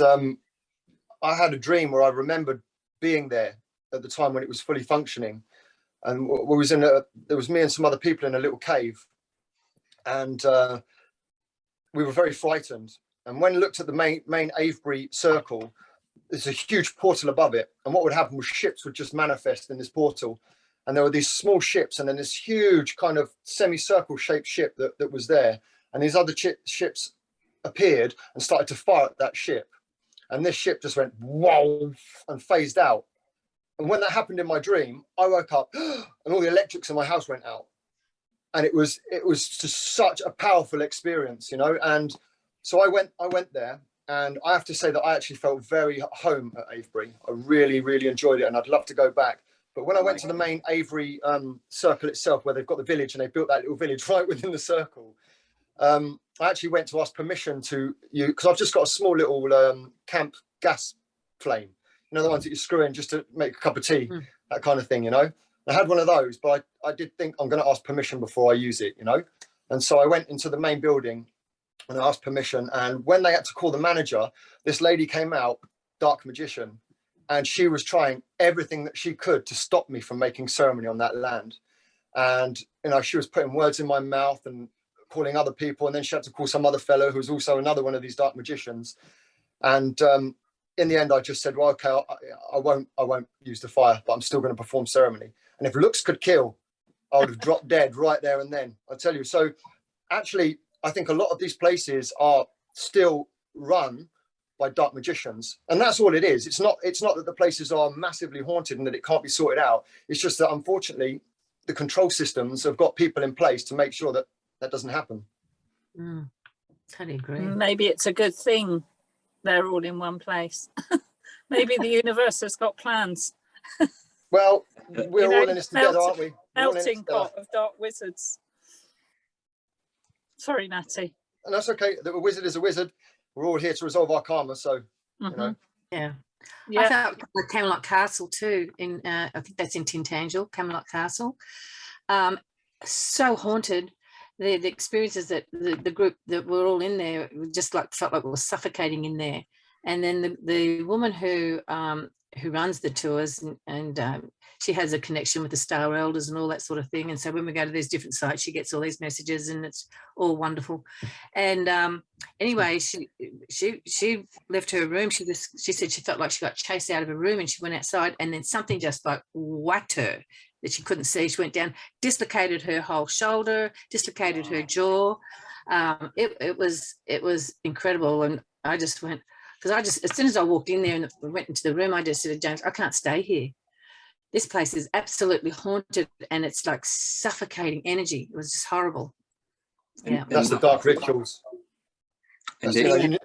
I had a dream where I remembered being there at the time when it was fully functioning. And there was me and some other people in a little cave. And we were very frightened. And when I looked at the main Avebury circle, there's a huge portal above it. And what would happen was ships would just manifest in this portal. And there were these small ships, and then this huge kind of semicircle shaped ship that was there. And these other ships appeared and started to fire at that ship. And this ship just went whoa and phased out. And when that happened in my dream, I woke up and all the electrics in my house went out. And it was just such a powerful experience, you know. And so I went there, and I have to say that I actually felt very at home at Avebury. I really, really enjoyed it, and I'd love to go back. But when I went to the main Avebury circle itself, where they've got the village, and they built that little village right within the circle, I actually went to ask permission to you, because I've just got a small little camp gas flame, you know, the ones that you screw in just to make a cup of tea, that kind of thing, you know. I had one of those, but I did think I'm going to ask permission before I use it, you know. And so I went into the main building and I asked permission. And when they had to call the manager, this lady came out, dark magician, and she was trying everything that she could to stop me from making ceremony on that land. And, you know, she was putting words in my mouth and calling other people. And then she had to call some other fellow who was also another one of these dark magicians. And in the end, I just said, well, okay, I won't use the fire, but I'm still going to perform ceremony. And if looks could kill, I would have dropped dead right there and then, I tell you. So actually, I think a lot of these places are still run by dark magicians, and that's all it is. It's not that the places are massively haunted and that it can't be sorted out. It's just that unfortunately, the control systems have got people in place to make sure that that doesn't happen. Totally agree. Maybe it's a good thing they're all in one place. Maybe the universe has got plans. Well, we're all in this together, aren't we? Melting pot of dark wizards. Sorry, Natty. And that's okay. A wizard is a wizard. We're all here to resolve our karma. So, you know. Yeah. I felt like Camelot Castle too. I think that's in Tintagel, Camelot Castle. So haunted. The experiences that the group that were all in there just like felt like we were suffocating in there. And then the woman who runs the tours, and she has a connection with the Star Elders and all that sort of thing. And so when we go to these different sites, she gets all these messages, and it's all wonderful. And anyway, she left her room. She said she felt like she got chased out of her room, and she went outside, and then something just like whacked her that she couldn't see. She went down, dislocated her whole shoulder, dislocated her jaw. It was incredible. And I just went, because as soon as I walked in there and went into the room, I just said to James, I can't stay here. This place is absolutely haunted, and it's like suffocating energy. It was just horrible. Yeah, that's the dark rituals. Indeed.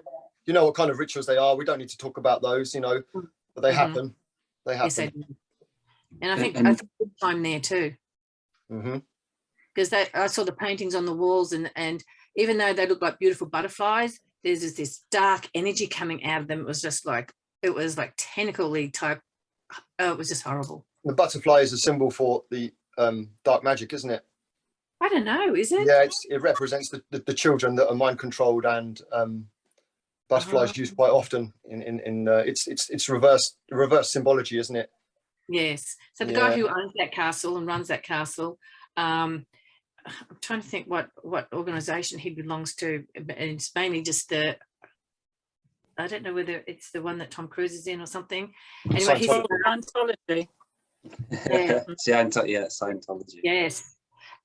You know what kind of rituals they are. We don't need to talk about those, but they happen. They happen. Yes, they do. And I think I spent time there too. Because I saw the paintings on the walls, and even though they look like beautiful butterflies, there's this dark energy coming out of them. It was like tentacle-y type. Oh, it was just horrible. The butterfly is a symbol for the dark magic, isn't it? I don't know, is it? Yeah, it represents the children that are mind controlled, and butterflies used quite often in it's reverse symbology, isn't it? Yes. So the guy who owns that castle and runs that castle, I'm trying to think what organisation he belongs to, and it's mainly just I don't know whether it's the one that Tom Cruise is in or something. Anyway, he's Scientology. Yeah. Scientology. Yes.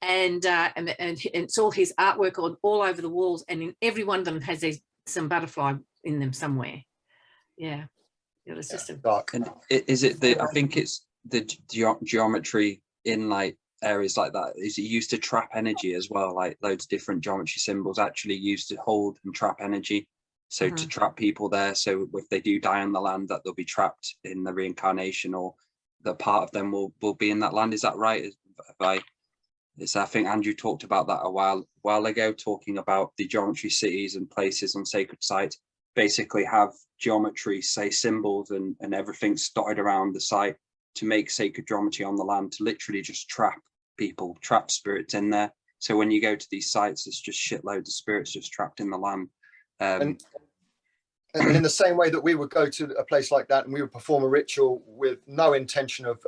And it's all his artwork all over the walls, and in every one of them has some butterfly in them somewhere. Yeah. It was just dark. And is it I think it's the geometry in like areas like that, is it used to trap energy as well? Like loads of different geometry symbols actually used to hold and trap energy. So to trap people there, so if they do die on the land, that they'll be trapped in the reincarnation, or that part of them will be in that land. Is that right? I think Andrew talked about that a while ago, talking about the geometry cities and places on sacred sites basically have geometry, say symbols and everything dotted around the site to make sacred geometry on the land to literally just trap people, trap spirits in there. So when you go to these sites, it's just shitloads of spirits just trapped in the land. And in the same way that we would go to a place like that and we would perform a ritual with no intention of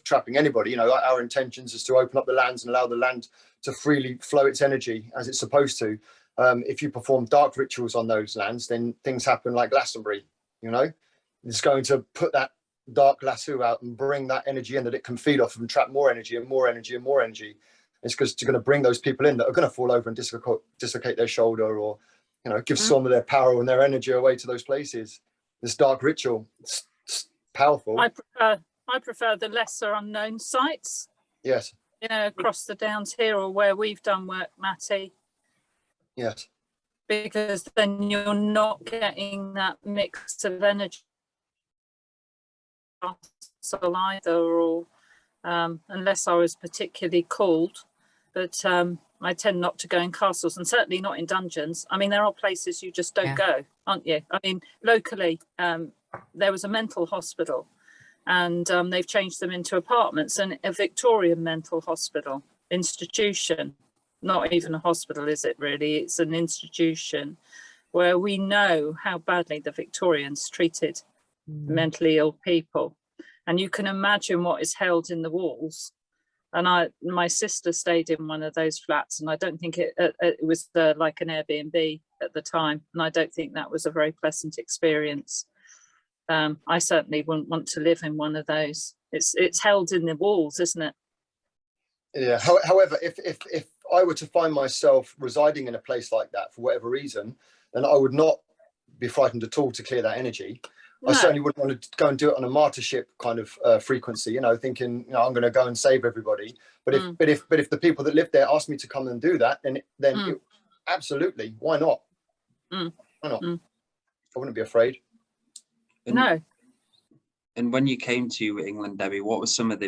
trapping anybody, our intentions is to open up the lands and allow the land to freely flow its energy as it's supposed to. If you perform dark rituals on those lands, then things happen like Glastonbury. It's going to put that dark lasso out and bring that energy in that it can feed off and trap more energy and more energy and more energy. It's because you're going to bring those people in that are going to fall over and dislocate their shoulder, or give some of their power and their energy away to those places. This dark ritual, it's powerful. I prefer the lesser unknown sites. Yes. Across the downs here, or where we've done work, Matty. Yes. Because then you're not getting that mix of energy either, or unless I was particularly called. But I tend not to go in castles, and certainly not in dungeons. I mean, there are places you just don't go, aren't you? I mean, locally, there was a mental hospital, and they've changed them into apartments, and a Victorian mental hospital institution. Not even a hospital, is it really? It's an institution where we know how badly the Victorians treated mentally ill people. And you can imagine what is held in the walls. And my sister stayed in one of those flats, and I don't think it was like an Airbnb at the time. And I don't think that was a very pleasant experience. I certainly wouldn't want to live in one of those. It's held in the walls, isn't it? Yeah. However, if I were to find myself residing in a place like that for whatever reason, then I would not be frightened at all to clear that energy. No. I certainly wouldn't want to go and do it on a martyrship kind of frequency, thinking, I'm going to go and save everybody. But if the people that live there asked me to come and do that, then absolutely, why not? Why not? I wouldn't be afraid. No. And when you came to England, Debbie, what was some of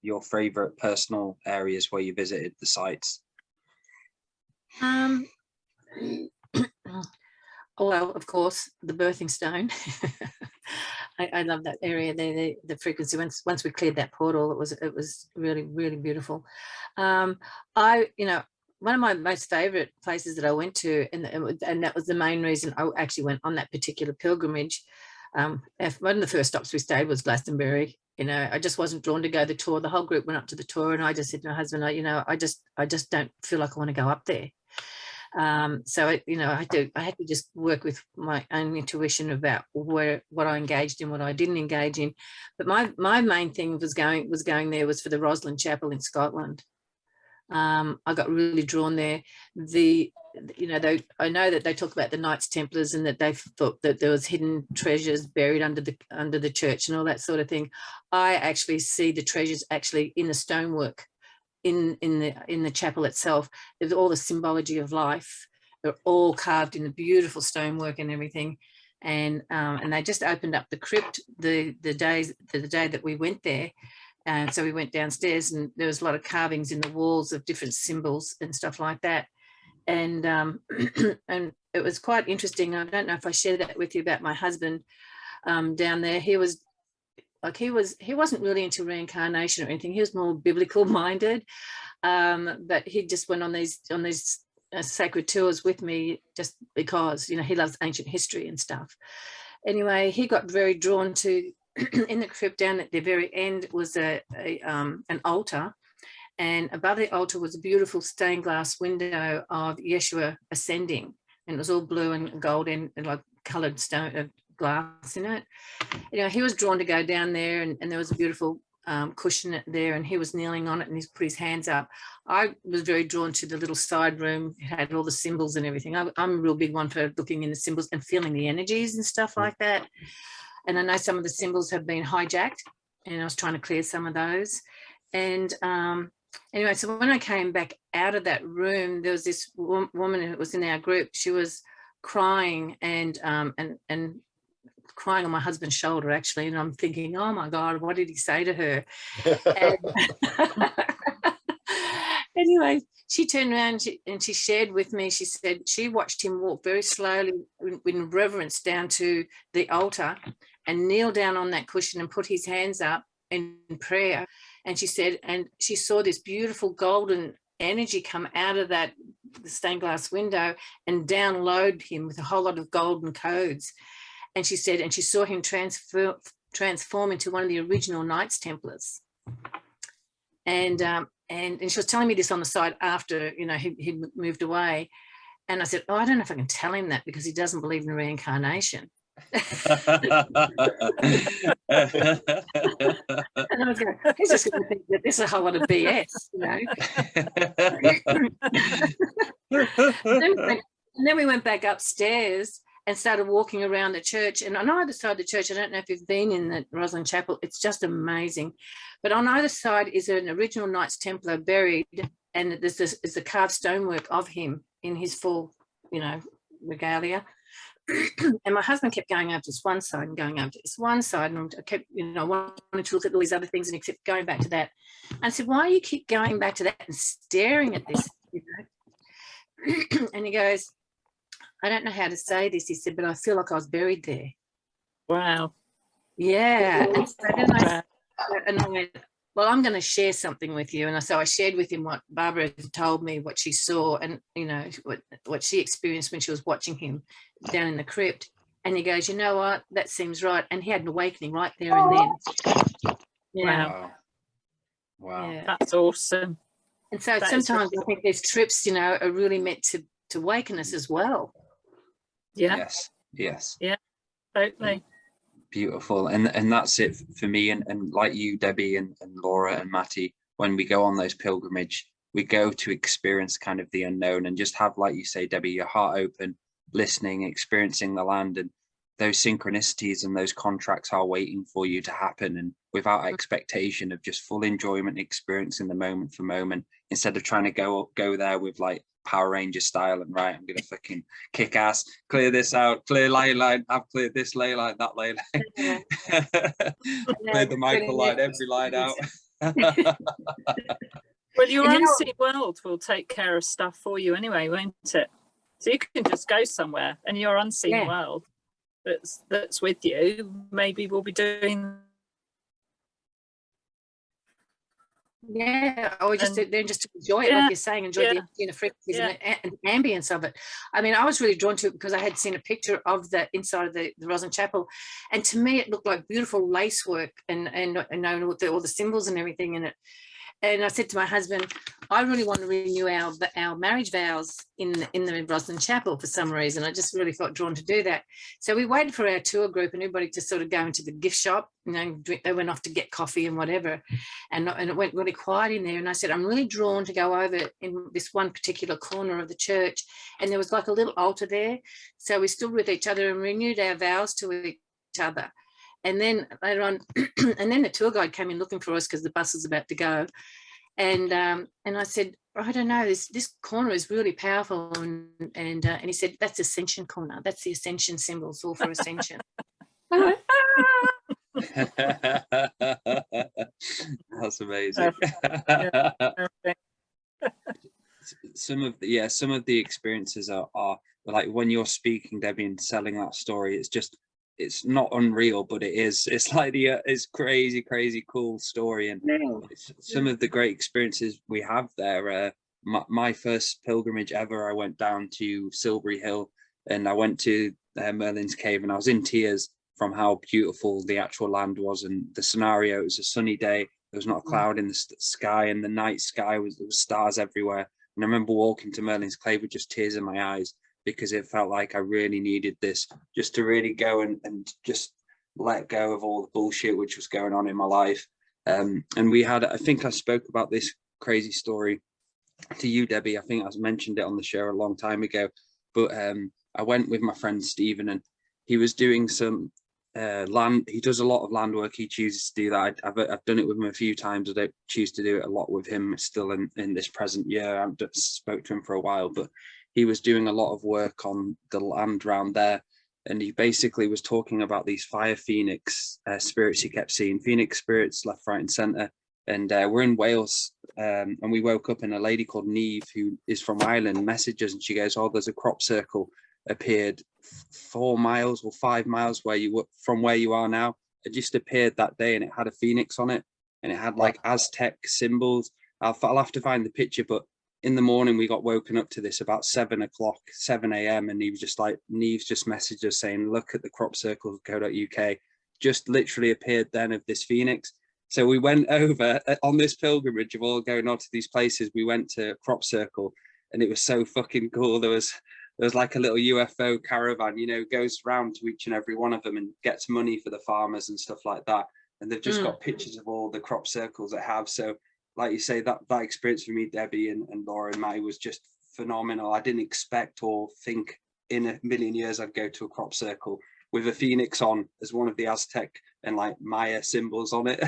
your favourite personal areas where you visited the sites? Well, of course, the birthing stone. I love that area there. The frequency. Once we cleared that portal, it was really, really beautiful. I one of my most favorite places that I went to, and that was the main reason I actually went on that particular pilgrimage. One of the first stops we stayed was Glastonbury. I just wasn't drawn to go the tour. The whole group went up to the tour, and I just said to my husband, I just don't feel like I want to go up there. So I had to just work with my own intuition about what I engaged in, what I didn't engage in. But my main thing was going there was for the Roslyn Chapel in Scotland. I got really drawn there. I know that they talk about the Knights Templars and that they thought that there was hidden treasures buried under the church and all that sort of thing. I actually see the treasures actually in the stonework in the chapel itself. There's all the symbology of life. They're all carved in the beautiful stonework and everything. And they just opened up the crypt the day that we went there. And so we went downstairs, and there was a lot of carvings in the walls of different symbols and stuff like that. And and it was quite interesting. I don't know if I shared that with you about my husband down there. He wasn't really into reincarnation or anything. He was more biblical minded, but he just went on these sacred tours with me just because he loves ancient history and stuff. Anyway, he got very drawn to. In the crypt down at the very end was an altar, and above the altar was a beautiful stained glass window of Yeshua ascending, and it was all blue and gold and like coloured stone glass in it. He was drawn to go down there, and there was a beautiful cushion there, and he was kneeling on it, and he's put his hands up. I was very drawn to the little side room. It had all the symbols and everything. I'm a real big one for looking in the symbols and feeling the energies and stuff like that. And I know some of the symbols have been hijacked, and I was trying to clear some of those. And anyway, so when I came back out of that room, there was this woman who was in our group. She was crying and crying on my husband's shoulder, actually. And I'm thinking, oh my God, what did he say to her? Anyway, she turned around and she shared with me, she said she watched him walk very slowly in reverence down to the altar and kneel down on that cushion and put his hands up in prayer. And she said, and she saw this beautiful golden energy come out of the stained glass window and download him with a whole lot of golden codes. And she said, and she saw him transform into one of the original Knights Templars. And she was telling me this on the side after, he moved away. And I said, oh, I don't know if I can tell him that because he doesn't believe in reincarnation. And I was going, he's just going to think that this is a whole lot of BS, And then we went back upstairs and started walking around the church. And on either side of the church, I don't know if you've been in the Roslyn Chapel, it's just amazing. But on either side is an original Knights Templar buried, and there's a carved stonework of him in his full, regalia. And my husband kept going over to this one side and going over to this one side, and I kept, I wanted to look at all these other things, and he kept going back to that. And I said, why do you keep going back to that and staring at this? And he goes, I don't know how to say this, he said, but I feel like I was buried there. Wow. Yeah. And so then I went, well, I'm going to share something with you. And so I shared with him what Barbara had told me, what she saw, and, what she experienced when she was watching him down in the crypt. And he goes, you know what, that seems right. And he had an awakening right there and then. Yeah. Wow. Yeah. That's awesome. And so sometimes I think these trips, are really meant to awaken us as well. Yeah. Yes. Yeah, totally. Beautiful. And that's it for me. And like you, Debbie and Laura and Matty, when we go on those pilgrimage, we go to experience kind of the unknown and just have, like you say, Debbie, your heart open, listening, experiencing the land, and those synchronicities and those contracts are waiting for you to happen, and without expectation of just full enjoyment, experiencing the moment for moment, instead of trying to go there with like Power Ranger style and right, I'm gonna fucking kick ass, clear this out, clear ley line, I've cleared this ley line, that ley line, clear the Michael line, every line out. Well, your unseen world will take care of stuff for you anyway, won't it? So you can just go somewhere and your unseen world that's with you maybe we'll be doing Yeah, or just And- then just to enjoy it, Yeah, like you're saying, enjoy the you know, frequencies yeah. and the ambience of it. I mean, I was really drawn to it because I had seen a picture of the inside of the Roslyn Chapel, and to me, it looked like beautiful lace work and knowing all the symbols and everything in it. And I said to my husband, I really want to renew our marriage vows in the Roslyn Chapel for some reason. I just really felt drawn to do that. So we waited for our tour group and everybody to sort of go into the gift shop. You know, they went off to get coffee and whatever. And it went really quiet in there. And I said, I'm really drawn to go over in this one particular corner of the church. And there was like a little altar there. So we stood with each other and renewed our vows to each other. And then later on, and then the tour guide came in looking for us because the bus was about to go. And I said, I don't know, this corner is really powerful. And he said, that's Ascension Corner. That's the Ascension symbols, all for Ascension. That's amazing. Some of the experiences are like when you're speaking, Debbie, and selling that story, it's not unreal, but it's like it's crazy cool story. And some of the great experiences we have there. My first pilgrimage ever, I went down to Silbury Hill and I went to Merlin's Cave, and I was in tears from how beautiful the actual land was and the scenario. It was a sunny day, there was not a cloud in the sky, and the night sky there was stars everywhere. And I remember walking to Merlin's Cave with just tears in my eyes, because it felt like I really needed this, just to really go and just let go of all the bullshit which was going on in my life. And we had, I think I spoke about this crazy story to you, Debbie. I think I mentioned it on the show a long time ago, but I went with my friend Stephen, and he was doing some land. He does a lot of land work. He chooses to do that. I've done it with him a few times. I don't choose to do it a lot with him still in this present year. I haven't spoke to him for a while, but he was doing a lot of work on the land around there. And he basically was talking about these fire phoenix spirits he kept seeing, phoenix spirits left, right and center. And we're in Wales, and we woke up and a lady called Neve, who is from Ireland, messages, and she goes, oh, there's a crop circle appeared 4 miles or 5 miles from where you are now. It just appeared that day, and it had a phoenix on it, and it had like Aztec symbols. I'll have to find the picture, but in the morning we got woken up to this about 7 a.m. and he was just like, Neve's just messaged us saying, look at the cropcircle.co.uk, just literally appeared then of this phoenix. So we went over on this pilgrimage of all going on to these places. We went to Crop Circle, and it was so fucking cool. There was like a little UFO caravan, you know, goes around to each and every one of them and gets money for the farmers and stuff like that. And they've just got pictures of all the crop circles they have. So like you say, that experience for me, Debbie and Laura and Maty, was just phenomenal. I didn't expect or think in a million years I'd go to a crop circle with a phoenix on as one of the Aztec and like Maya symbols on it.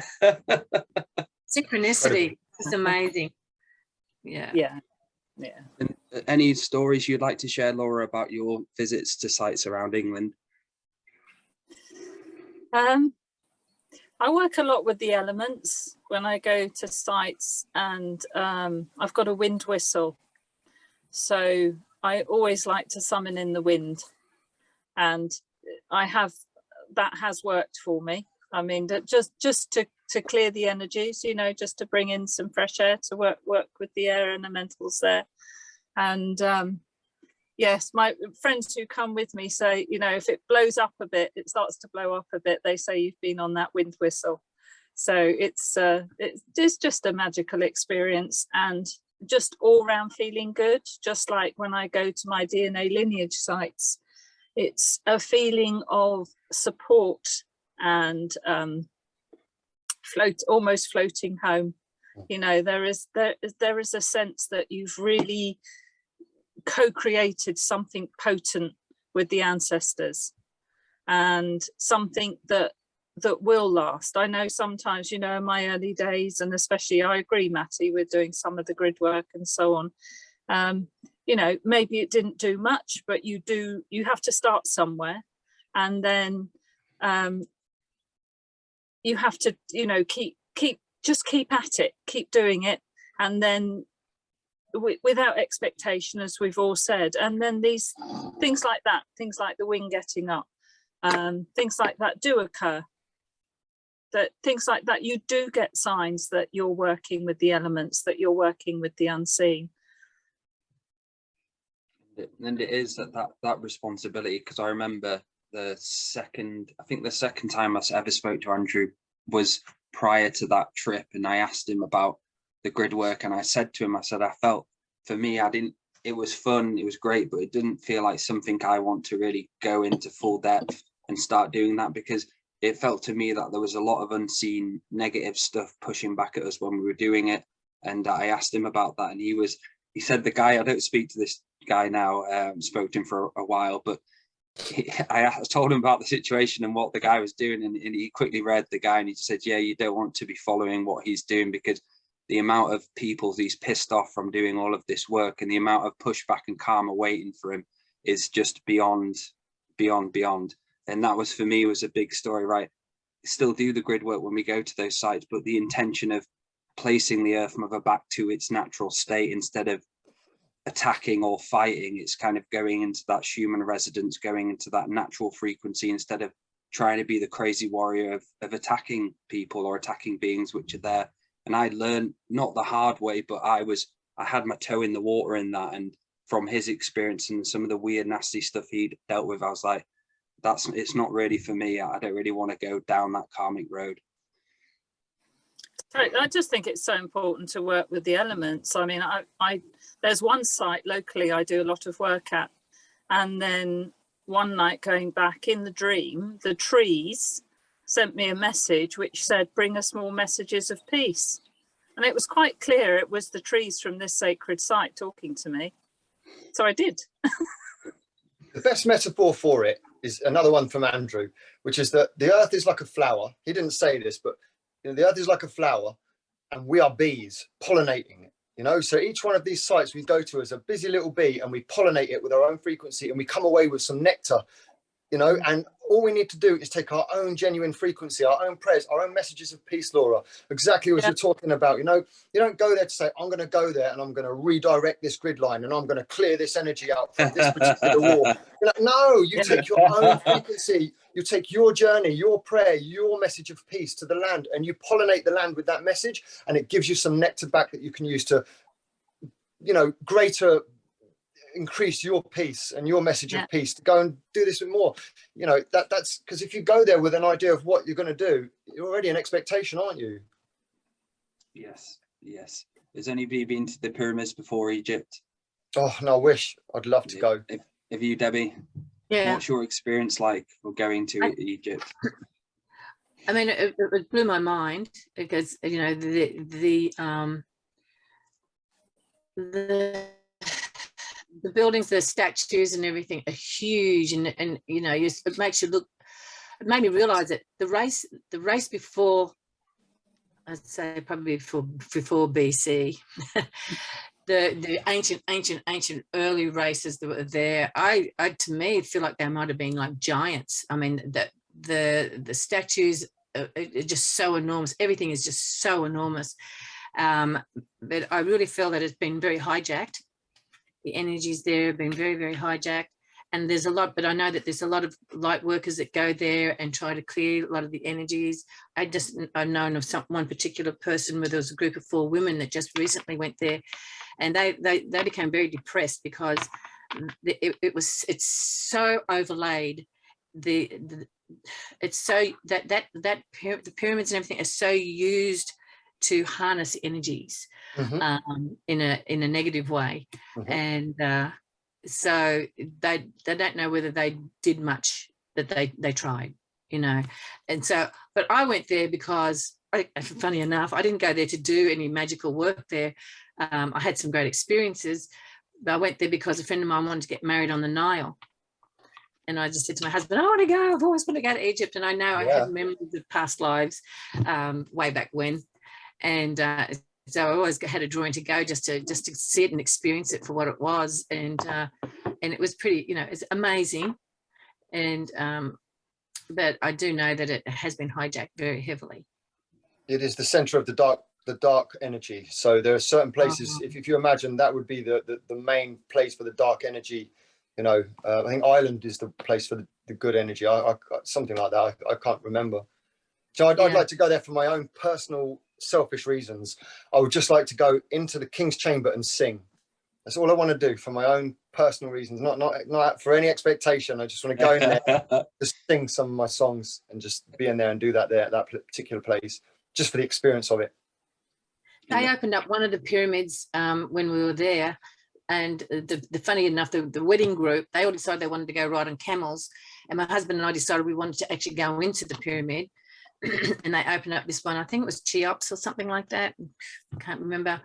Synchronicity. It's amazing. Yeah. And any stories you'd like to share, Laura, about your visits to sites around England? I work a lot with the elements when I go to sites, and I've got a wind whistle. So I always like to summon in the wind, and that has worked for me. I mean, just to clear the energies, you know, just to bring in some fresh air to work with the air elementals there. And yes, my friends who come with me say, you know, if it blows up a bit, it starts to blow up a bit, they say you've been on that wind whistle. So it's just a magical experience, and just all round feeling good. Just like when I go to my DNA lineage sites, it's a feeling of support and almost floating home. You know, there is a sense that you've really co-created something potent with the ancestors, and something that will last. I know sometimes, you know, in my early days, and especially I agree, Maty, with doing some of the grid work and so on, you know, maybe it didn't do much, but you have to start somewhere, and then you have to, you know, keep at it, keep doing it, and then without expectation, as we've all said. And then these things like that, things like the wind getting up, things like that do occur. that things like that, you do get signs that you're working with the elements, that you're working with the unseen. And it is that responsibility, because I remember the second time I ever spoke to Andrew was prior to that trip, and I asked him about the grid work, and I said to him, I felt, for me, it was fun, it was great, but it didn't feel like something I want to really go into full depth and start doing that, because it felt to me that there was a lot of unseen negative stuff pushing back at us when we were doing it. And I asked him about that, and he said, the guy, I don't speak to this guy now, spoke to him for a while, but I told him about the situation and what the guy was doing, and he quickly read the guy, and he said, yeah, you don't want to be following what he's doing, because the amount of people he's pissed off from doing all of this work, and the amount of pushback and karma waiting for him is just beyond. And that was, for me, was a big story, right? Still do the grid work when we go to those sites, but the intention of placing the Earth Mother back to its natural state instead of attacking or fighting, it's kind of going into that human residence, going into that natural frequency, instead of trying to be the crazy warrior of attacking people or attacking beings which are there. And I learned, not the hard way, but I had my toe in the water in that. And from his experience and some of the weird, nasty stuff he'd dealt with, I was like, it's not really for me. I don't really want to go down that karmic road. I just think it's so important to work with the elements. I mean, there's one site locally I do a lot of work at, and then one night going back in the dream, the trees sent me a message which said, bring us more messages of peace. And it was quite clear it was the trees from this sacred site talking to me. So I did. The best metaphor for it is another one from Andrew, which is that the earth is like a flower. He didn't say this, but the earth is like a flower, and we are bees pollinating it. So each one of these sites we go to is a busy little bee, and we pollinate it with our own frequency, and we come away with some nectar, and all we need to do is take our own genuine frequency, our own prayers, our own messages of peace, Laura, exactly as you're talking about. You don't go there to say, I'm going to go there and I'm going to redirect this grid line and I'm going to clear this energy out from this particular wall. No, you take your own frequency, you take your journey, your prayer, your message of peace to the land, and you pollinate the land with that message, and it gives you some nectar back that you can use to, greater increase your peace and your message of peace, to go and do this with more. That's because if you go there with an idea of what you're going to do, you're already an expectation, aren't you? Yes. Has anybody been to the pyramids before Egypt? Oh no, I wish. I'd love to go. Have you, Debbie? Yeah. What's your experience like for going to Egypt? I mean, it blew my mind, because the buildings, the statues and everything are huge, and it makes you look. It made me realize that the race before, I'd say probably before BC, the ancient early races that were there, I to me feel like they might have been like giants. I mean, that the statues are just so enormous. Everything is just so enormous. But I really feel that it's been very hijacked. The energies there have been very, very hijacked, and there's a lot, but I know that there's a lot of light workers that go there and try to clear a lot of the energies. I've known of one particular person where there was a group of 4 women that just recently went there, and they became very depressed because it's so overlaid. It's so that the pyramids and everything are so used to harness energies in a negative way, and so they don't know whether they did much, that they tried, and so, but I went there because funny enough, I didn't go there to do any magical work there. I had some great experiences, but I went there because a friend of mine wanted to get married on the Nile. And I just said to my husband, I want to go. I've always wanted to go to Egypt. And I know I had memories of past lives way back when. And so I always had a drawing to go just to see it and experience it for what it was. And it was pretty, it's amazing. And but I do know that it has been hijacked very heavily. It is the center of the dark energy. So there are certain places, if you imagine, that would be the main place for the dark energy. I think Ireland is the place for the good energy. I something like that. I can't remember. So I'd like to go there for my own personal selfish reasons. I would just like to go into the King's Chamber and sing. That's all I want to do for my own personal reasons, not for any expectation. I just want to go in there, just sing some of my songs and just be in there and do that there at that particular place, just for the experience of it. They opened up one of the pyramids when we were there, and the funny enough, the wedding group, they all decided they wanted to go ride on camels, and my husband and I decided we wanted to actually go into the pyramid. And they opened up this one, I think it was Cheops or something like that, I can't remember.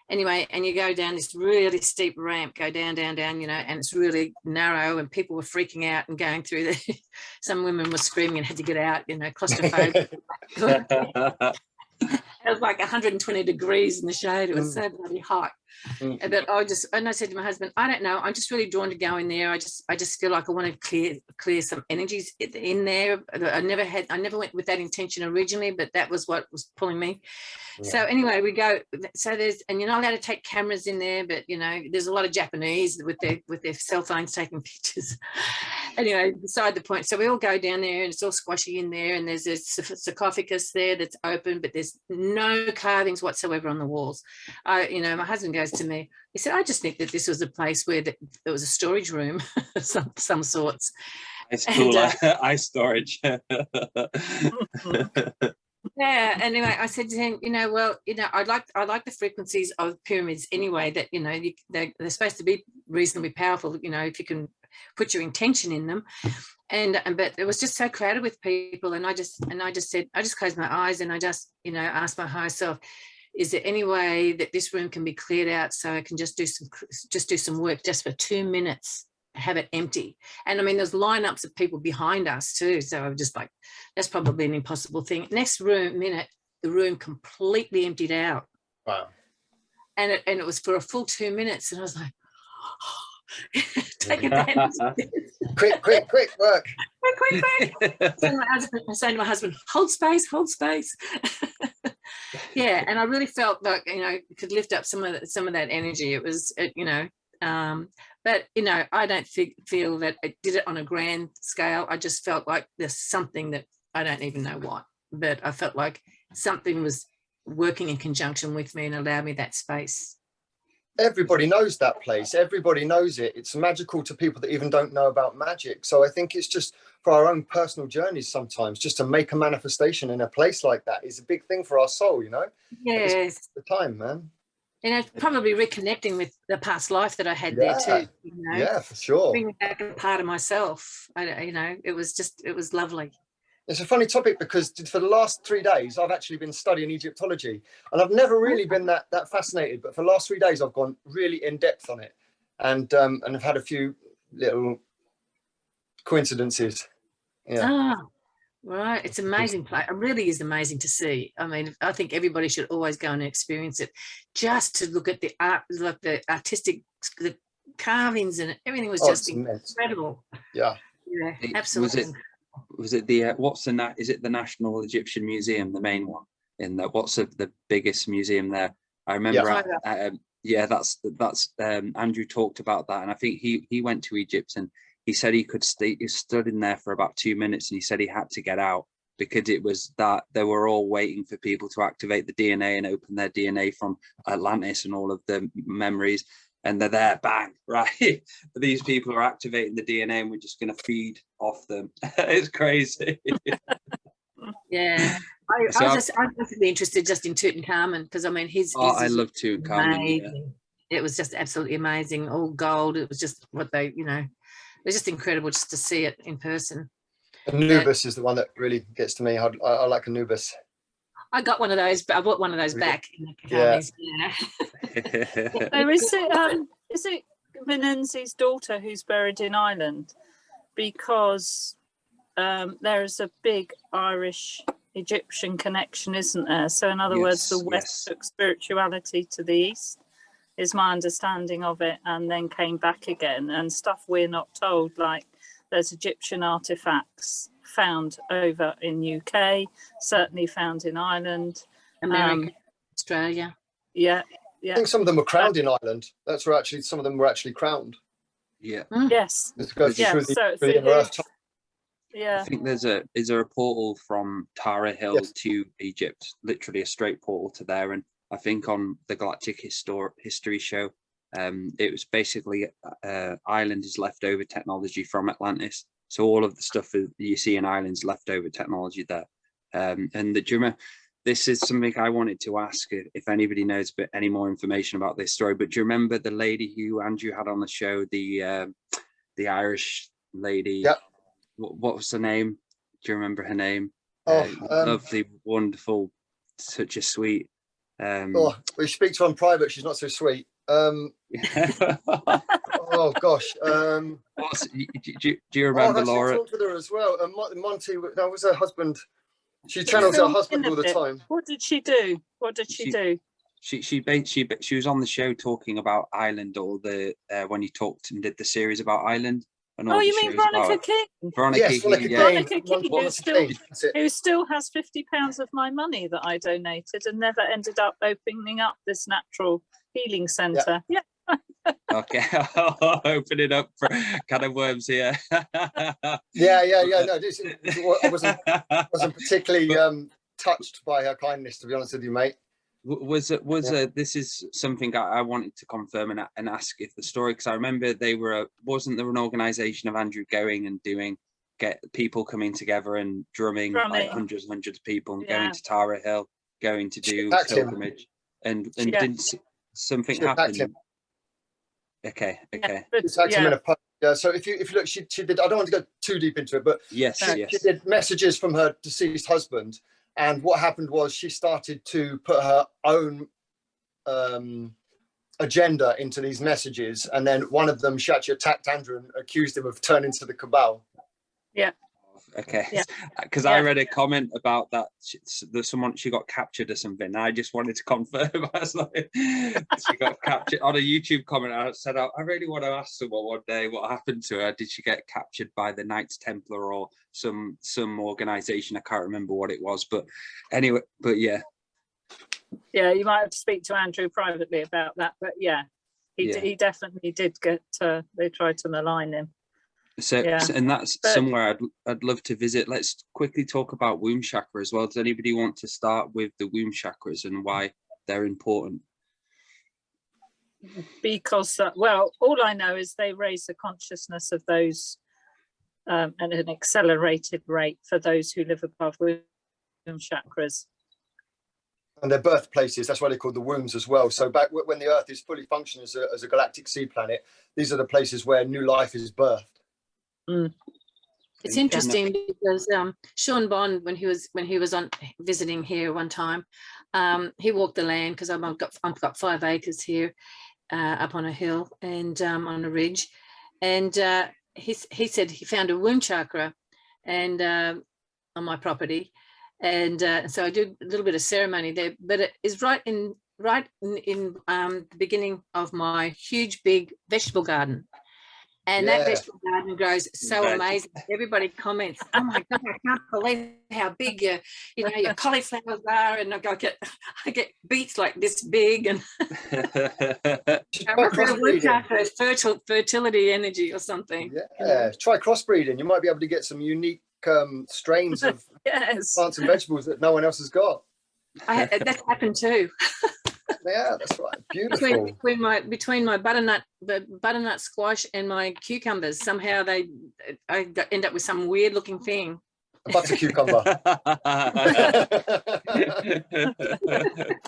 Anyway, and you go down this really steep ramp, go down, you know, and it's really narrow, and people were freaking out and going through there. Some women were screaming and had to get out, you know, claustrophobic. It was like 120 degrees in the shade. It was so bloody hot. But I said to my husband, I don't know, I'm just really drawn to go in there. I just feel like I want to clear some energies in there. I never went with that intention originally, but that was what was pulling me. Yeah. So anyway, we go. So and you're not allowed to take cameras in there, but you know, there's a lot of Japanese with their cell phones taking pictures. Anyway, beside the point. So we all go down there, and it's all squashy in there, and there's a sarcophagus there that's open, but there's no carvings whatsoever on the walls. My husband goes to me, he said, I just think that this was a place where there was a storage room of some sorts. It's cool. Ice storage. Yeah. Anyway, I said to him, I like the frequencies of pyramids anyway, that, you know, they're supposed to be reasonably powerful, you know, if you can put your intention in them. But it was just so crowded with people. And I just closed my eyes, and I just, you know, asked my higher self, is there any way that this room can be cleared out so I can just do some work just for 2 minutes, have it empty? And I mean, there's lineups of people behind us too. So I was just like, that's probably an impossible thing. Next minute, the room completely emptied out. Wow. And it was for a full 2 minutes. And I was like, take advantage. quick work. Quick. I say to my husband, hold space. Yeah, and I really felt like, you know, could lift up some of that energy. It was, but you know, I don't feel that it did it on a grand scale. I just felt like there's something that I don't even know what, but I felt like something was working in conjunction with me and allowed me that space. Everybody knows that place. Everybody knows it. It's magical to people that even don't know about magic. So I think it's just for our own personal journeys sometimes, just to make a manifestation in a place like that is a big thing for our soul, you know? Yes. The time, man. You know, probably reconnecting with the past life that I had there too. You know? Yeah, for sure. Bringing back a part of myself. It was lovely. It's a funny topic because for the last 3 days, I've actually been studying Egyptology, and I've never really been that fascinated. But for the last 3 days, I've gone really in depth on it, and I've had a few little coincidences. Yeah. Right. It's amazing. It really is amazing to see. I mean, I think everybody should always go and experience it, just to look at the art, like the artistic, the carvings, and everything was just incredible. Yeah. Yeah, absolutely. Was it the is it the National Egyptian Museum, the main one what's the biggest museum there? I remember that's Andrew talked about that, and I think he went to Egypt, and he said he stood in there for about 2 minutes, and he said he had to get out because it was that they were all waiting for people to activate the DNA and open their DNA from Atlantis and all of the memories. And they're there, bang, right? These people are activating the DNA, and we're just going to feed off them. It's crazy. Yeah, I'm definitely interested just in Tutankhamun, because I mean, I love Tutankhamun. Yeah. It was just absolutely amazing, all gold. It was just it was just incredible just to see it in person. Anubis is the one that really gets to me. I like Anubis. I got one of those, but I bought one of those back. Yeah. So is it Menenzi's daughter who's buried in Ireland? Because there is a big Irish Egyptian connection, isn't there? So in other words, the West took spirituality to the East, is my understanding of it, and then came back again, and stuff we're not told, like there's Egyptian artifacts found over in UK, certainly found in Ireland, America, Australia. Yeah. I think some of them were crowned in Ireland. That's where some of them were actually crowned. Yeah. Yes. This goes through the earth. Yeah. I think there's a portal from Tara Hill Yes. to Egypt, literally a straight portal to there. And I think on the Galactic History show, it was basically Ireland is leftover technology from Atlantis. So all of the stuff that you see in Ireland's leftover technology there. And do you remember, this is something I wanted to ask if anybody knows any more information about this story. But do you remember the lady who Andrew had on the show, the Irish lady? Yeah. What was her name? Do you remember her name? Lovely, wonderful, such a sweet. We speak to her in private. She's not so sweet. Oh gosh. Do you remember Laura? I talked with her as well. Monty, that was her husband. She channels her husband all the time. What did she do? She was on the show talking about Ireland, all the when you talked and did the series about Ireland. And all oh, you mean Veronica King? Veronica King, who still has £50 of my money that I donated and never ended up opening up this natural healing centre. Yeah. Okay, open it up for kind of worms here. Yeah. No, I wasn't particularly touched by her kindness, to be honest with you, mate. This is something I wanted to confirm and ask if the story, because I remember wasn't there an organization of Andrew going and get people coming together and drumming. Like hundreds of people and going to Tara Hill, going to do pilgrimage, and didn't something happen? Okay. It's actually in a pub. Yeah, so if you look, she did. I don't want to go too deep into it, but yes. She did messages from her deceased husband. And what happened was she started to put her own agenda into these messages. And then one of them, she actually attacked Andrew and accused him of turning to the cabal. Yeah. Okay. Because I read a comment about that. She got captured or something. I just wanted to confirm. I was like, she got captured on a YouTube comment. I said, I really want to ask someone one day what happened to her. Did she get captured by the Knights Templar or some organization? I can't remember what it was, but anyway, yeah, you might have to speak to Andrew privately about that, but he definitely did get they tried to malign him. So and that's somewhere I'd love to visit. Let's quickly talk about womb chakra as well. Does anybody want to start with the womb chakras and why they're important? Because all I know is they raise the consciousness of those at an accelerated rate for those who live above womb chakras. And their birthplaces, that's why they're called the wombs as well. So back when the Earth is fully functioning as a galactic seed planet, these are the places where new life is birthed. It's interesting because Sean Bond, when he was on visiting here one time, he walked the land because I've got 5 acres here up on a hill and on a ridge, and he said he found a womb chakra and on my property, and so I did a little bit of ceremony there, but it is right in the beginning of my huge big vegetable garden. And that vegetable garden grows so amazing. Everybody comments, "Oh my God, I can't believe how big your cauliflowers are." And I get beets like this big, and fertility energy or something. Yeah, try crossbreeding. You might be able to get some unique strains of plants and vegetables that no one else has got. That's happened too. Yeah, that's right. Beautiful. Between my butternut squash and my cucumbers, somehow I end up with some weird looking thing. A butter cucumber.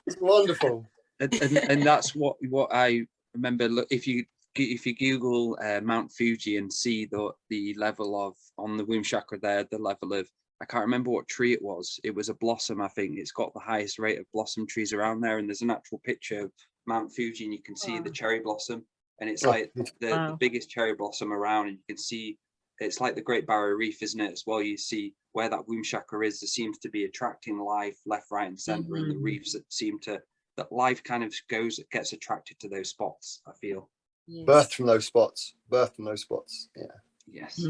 It's wonderful. And that's what I remember. Look, if you Google Mount Fuji and see the level of on the womb chakra there, the level of, I can't remember what tree it was. It was a blossom, I think. It's got the highest rate of blossom trees around there. And there's an actual picture of Mount Fuji and you can see the cherry blossom. And it's like the biggest cherry blossom around. And you can see, it's like the Great Barrier Reef, isn't it? As well, you see where that womb chakra is, there seems to be attracting life left, right and center. And the reefs that life kind of gets attracted to those spots, I feel. Yes. Birth from those spots. Yeah. Yes.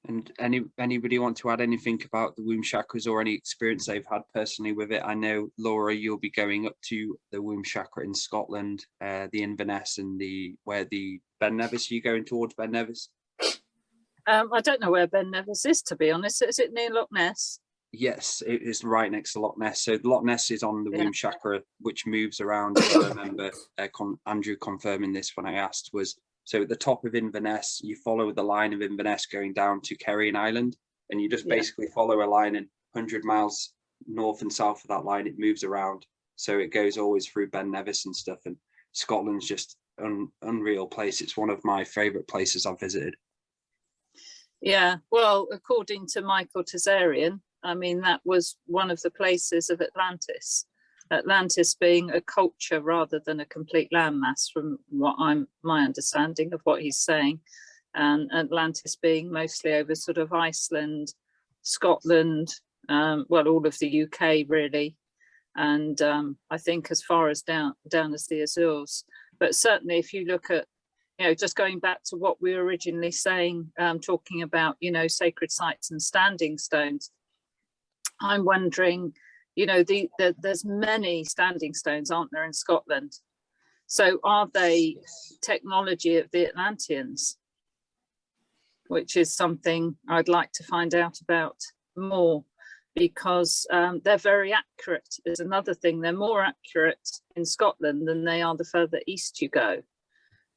And anybody want to add anything about the womb chakras or any experience they've had personally with it? I know, Laura, you'll be going up to the womb chakra in Scotland, the Inverness and where the Ben Nevis, are you going towards Ben Nevis? I don't know where Ben Nevis is, to be honest. Is it near Loch Ness? Yes, it is right next to Loch Ness. So Loch Ness is on the womb chakra, which moves around. I remember Andrew confirming this when I asked, was so at the top of Inverness, you follow the line of Inverness going down to Kerry Island, and you just basically follow a line, and 100 miles north and south of that line, it moves around. So it goes always through Ben Nevis and stuff. And Scotland's just an unreal place. It's one of my favourite places I've visited. Yeah, well, according to Michael Tazarian, I mean, that was one of the places of Atlantis. Atlantis being a culture rather than a complete landmass, from my understanding of what he's saying, and Atlantis being mostly over sort of Iceland, Scotland, well, all of the UK really, and I think as far as down as the Azores. But certainly, if you look at, just going back to what we were originally saying, talking about, sacred sites and standing stones, I'm wondering, there's many standing stones, aren't there, in Scotland? So are they technology of the Atlanteans? Which is something I'd like to find out about more, because they're very accurate is another thing. They're more accurate in Scotland than they are the further east you go.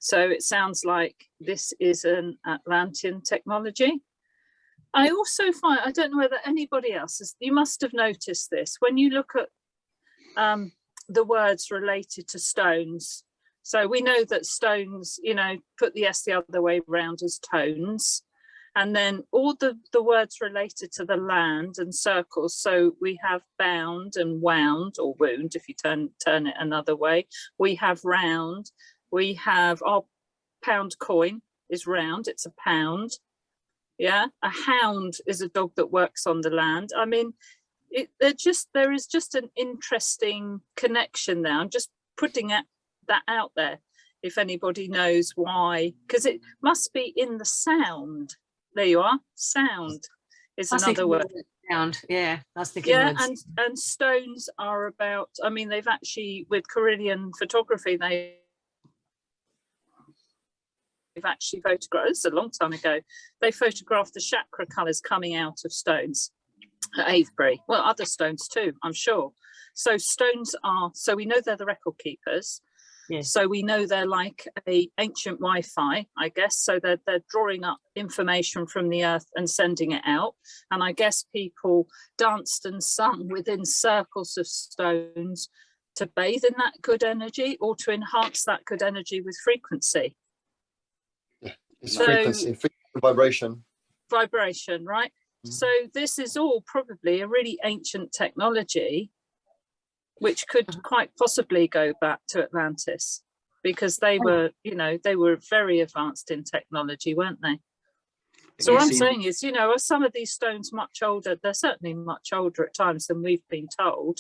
So it sounds like this is an Atlantean technology. I also find, I don't know whether anybody else has, you must have noticed this, when you look at the words related to stones. So we know that stones, put the S the other way around is tones. And then all the words related to the land and circles. So we have bound and wound, or wound, if you turn it another way. We have round. We have our pound coin is round. It's a pound. Yeah. A hound is a dog that works on the land. I mean, there is just an interesting connection there. I'm just putting that out there. If anybody knows why, because it must be in the sound. There you are. Sound is another word. Sound, yeah. I was thinking. Yeah, and stones are about. I mean, they've actually, with Carillion photography, they've actually photographed. This is a long time ago. They photographed the chakra colours coming out of stones at Avebury. Well, other stones too, I'm sure. So stones are. So we know they're the record keepers. Yes. So we know they're like a ancient Wi-Fi, I guess. So they're drawing up information from the earth and sending it out. And I guess people danced and sung within circles of stones to bathe in that good energy, or to enhance that good energy with frequency. Yeah, it's frequency, vibration. Vibration, right? Mm-hmm. So this is all probably a really ancient technology, which could quite possibly go back to Atlantis, because they were, they were very advanced in technology, weren't they? So what I'm saying is, are some of these stones much older? They're certainly much older at times than we've been told.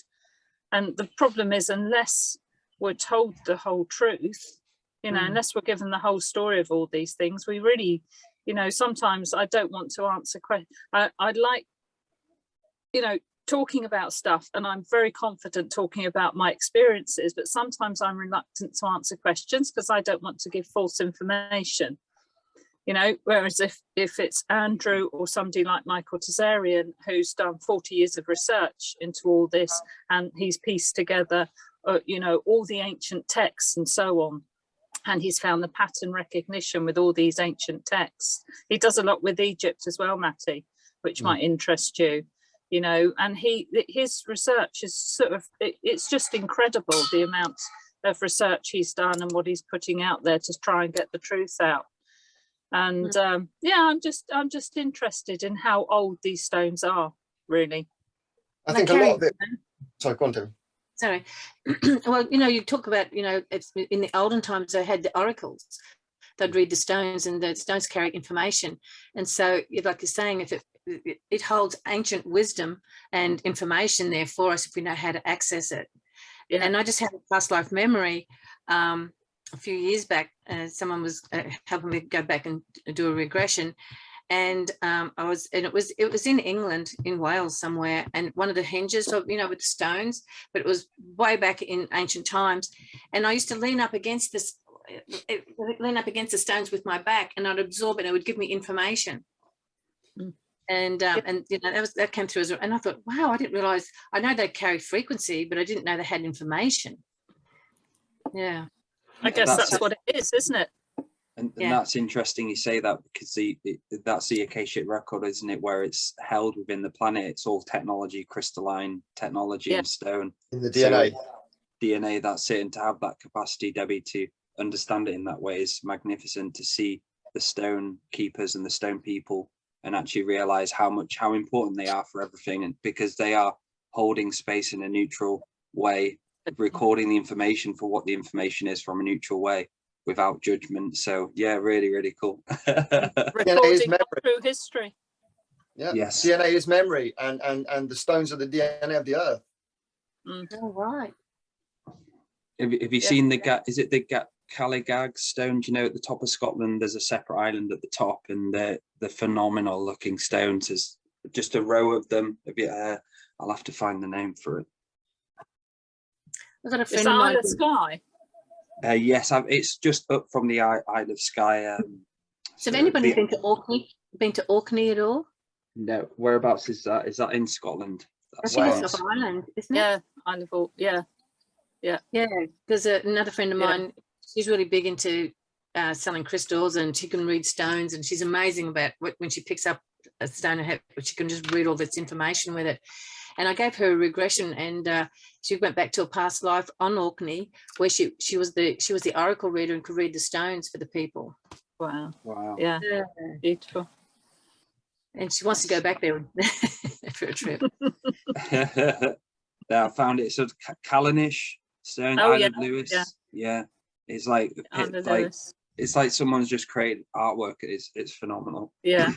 And the problem is, unless we're told the whole truth, unless we're given the whole story of all these things, we really, sometimes I don't want to answer questions. I'd like, talking about stuff, and I'm very confident talking about my experiences, but sometimes I'm reluctant to answer questions because I don't want to give false information, whereas if it's Andrew or somebody like Michael Tazarian, who's done 40 years of research into all this, and he's pieced together all the ancient texts and so on, and he's found the pattern recognition with all these ancient texts. He does a lot with Egypt as well, Matty, which might interest you. And his research is sort of, it's just incredible, the amount of research he's done and what he's putting out there to try and get the truth out. And I'm just interested in how old these stones are, really. I think a lot of it. Sorry, go on, Tim. Sorry. Well, you talk about, it's in the olden times they had the oracles. They'd read the stones, and the stones carry information. And so, like you're saying, if it holds ancient wisdom and information there for us if we know how to access it. Yeah. And I just had a past life memory a few years back. Someone was helping me go back and do a regression, and it was in England, in Wales somewhere, and one of the hinges of, with the stones, but it was way back in ancient times, and I used to lean up against the stones with my back, and I'd absorb it, and it would give me information. And you know, that came through as well. And I thought, wow, I didn't realize, I know they carry frequency, but I didn't know they had information. Yeah. I guess that's what it is, isn't it? And that's interesting you say that, because that's the Akashic record, isn't it, where it's held within the planet. It's all technology, crystalline technology and stone. In the DNA. So DNA, that's it. And to have that capacity, Debbie, to understand it in that way is magnificent, to see the stone keepers and the stone people and actually realize how important they are for everything, and because they are holding space in a neutral way, recording the information for what the information is from a neutral way without judgment. So yeah, really, really cool. Recording through history. Yeah. Yes. DNA is memory, and the stones are the DNA of the earth. All right. Have you seen is it the Cali Gag Stones? You know, at the top of Scotland, there's a separate island at the top, and they're phenomenal looking stones. There's just a row of them. I'll have to find the name for it. I've got a It's friend the of mine. Isle of Skye. Yes, it's just up from the Isle of Skye. So, have anybody been to Orkney? Been to Orkney at all? No. Whereabouts is that? Is that in Scotland? I think it's off Ireland, isn't it? Yeah, Isle of Orkney. Yeah. There's another friend of mine. She's really big into selling crystals, and she can read stones, and she's amazing about when she picks up a stone, she can just read all this information with it. And I gave her a regression, and she went back to a past life on Orkney, where she was the oracle reader and could read the stones for the people. Wow. Yeah. Beautiful. And she wants to go back there for a trip. I found it sort of Callanish stone, Isle of Lewis. Yeah. It's like it's like someone's just created artwork. It's phenomenal. Yeah.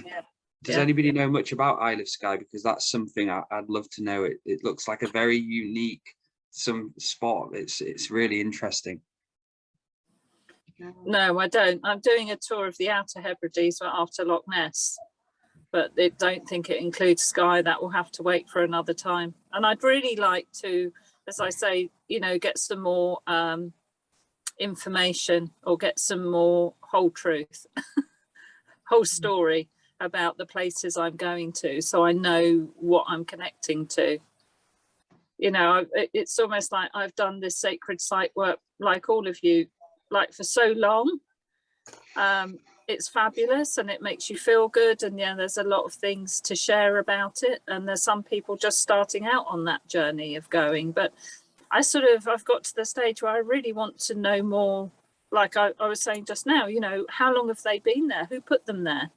Does anybody know much about Isle of Skye? Because that's something I'd love to know. It looks like a very unique spot. It's really interesting. No, I don't. I'm doing a tour of the Outer Hebrides after Loch Ness, but I don't think it includes Skye. That will have to wait for another time. And I'd really like to, as I say, get some more information, or get some more whole truth, whole story about the places I'm going to, so I know what I'm connecting to. It's almost like I've done this sacred site work, like all of you, like for so long. It's fabulous, and it makes you feel good, and there's a lot of things to share about it, and there's some people just starting out on that journey of going, but I've got to the stage where I really want to know more. Like I was saying just now, how long have they been there? Who put them there?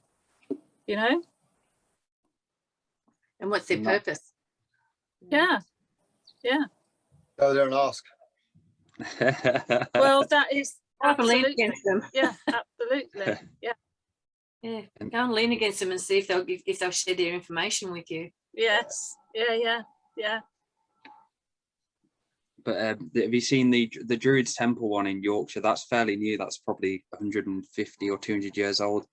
And what's their purpose? Yeah. Go there and ask. Well, that is Lean against them. Yeah, absolutely. Yeah. Go and lean against them and see if they'll share their information with you. Yes. Yeah. But have you seen the Druids Temple one in Yorkshire? That's fairly new. That's probably 150 or 200 years old.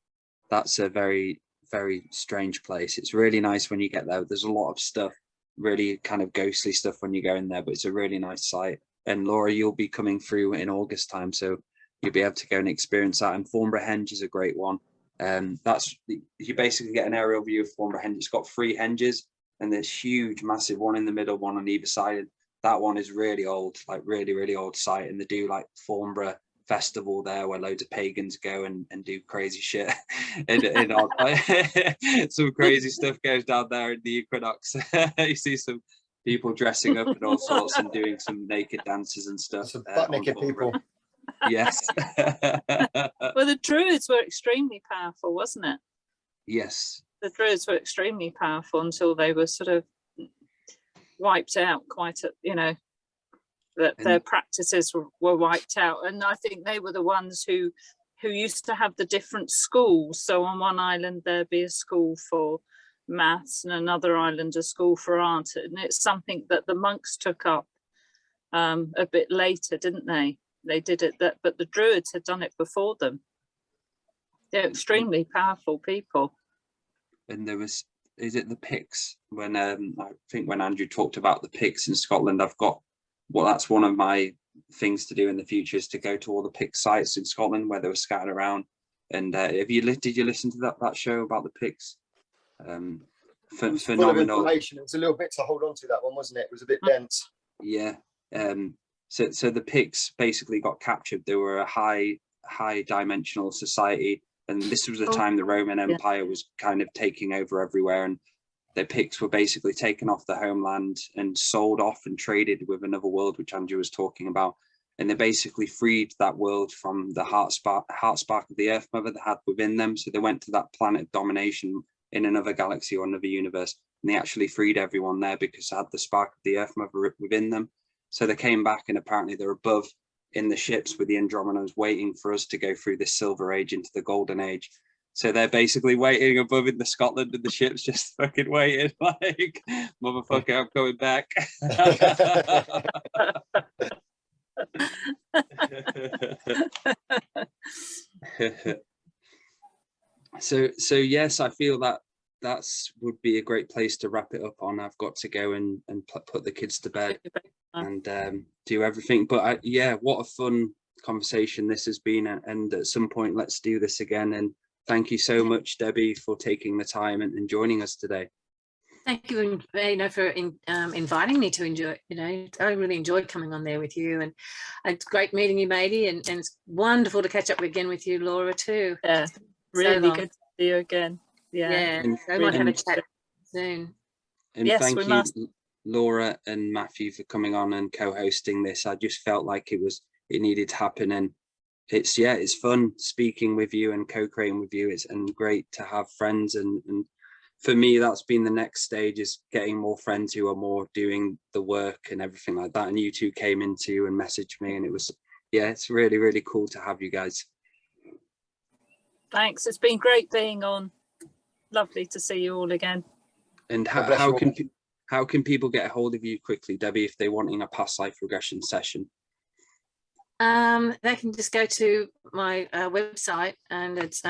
That's a very, very strange place. It's really nice when you get there. There's a lot of stuff, really kind of ghostly stuff when you go in there, but it's a really nice site. And Laura, you'll be coming through in August time, so you'll be able to go and experience that. And Thornborough-Henge is a great one. You basically get an aerial view of Thornborough-Henge. It's got 3 henges, and there's huge, massive one in the middle, one on either side. That one is really old, like really, really old site. And they do like Thornborough festival there, where loads of pagans go and do crazy shit. Some crazy stuff goes down there in the equinox. You see some people dressing up and all sorts and doing some naked dances and stuff. Some butt naked people. Yes. Well, the Druids were extremely powerful, wasn't it? Yes. The Druids were extremely powerful until they were sort of wiped out that their practices were wiped out. And I think they were the ones who used to have the different schools. So on one island there'd be a school for maths, and another island a school for art, and it's something that the monks took up a bit later, didn't they? They did it but the Druids had done it before them. They're extremely powerful people. And there was, is it the Picts? When I think when Andrew talked about the Picts in Scotland, that's one of my things to do in the future, is to go to all the Pict sites in Scotland where they were scattered around. And did you listen to that show about the Picts? Full of phenomenal. information. It was a little bit to hold on to, that one, wasn't it? It was a bit dense. Yeah. So the Picts basically got captured. They were a high dimensional society, and this was the time the Roman Empire was kind of taking over everywhere, and the Picts were basically taken off the homeland and sold off and traded with another world, which Andrew was talking about. And they basically freed that world from the heart spark of the Earth Mother they had within them. So they went to that planet of domination in another galaxy or another universe, and they actually freed everyone there because they had the spark of the Earth Mother within them. So they came back, and apparently they're above in the ships with the Andromedans, waiting for us to go through this silver age into the golden age. So they're basically waiting above in the Scotland, and the ship's just fucking waiting, like, motherfucker, I'm coming back. So yes, I feel that would be a great place to wrap it up on. I've got to go and put the kids to bed and do everything, but yeah, what a fun conversation this has been, and at some point let's do this again. And thank you so much, Debbie, for taking the time and joining us today. Thank you, for inviting me to enjoy. I really enjoyed coming on there with you, and it's great meeting you, Maty, and it's wonderful to catch up again with you, Laura, too. Yeah, really good to see you again. Yeah, we might have a chat soon. And yes, thank we you, must. Laura and Matthew, for coming on and co-hosting this. I just felt like it needed to happen, and it's fun speaking with you and co-creating with you. It's great to have friends, and for me, that's been the next stage, is getting more friends who are more doing the work and everything like that. And you two came into and messaged me, and it's really, really cool to have you guys. Thanks. It's been great being on. Lovely to see you all again. And how can people get a hold of you quickly, Debbie, if they're wanting a past life regression session? They can just go to my website, and it's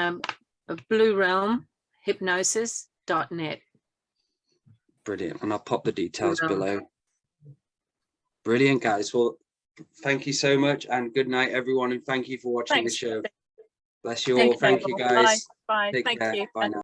Blue Realm Hypnosis.net. Brilliant. And I'll pop the details below. Brilliant, guys. Well, thank you so much, and good night, everyone, and thank you for watching the show. Bless you all. Thank you, guys. Bye. Take Thank care. you. Bye now.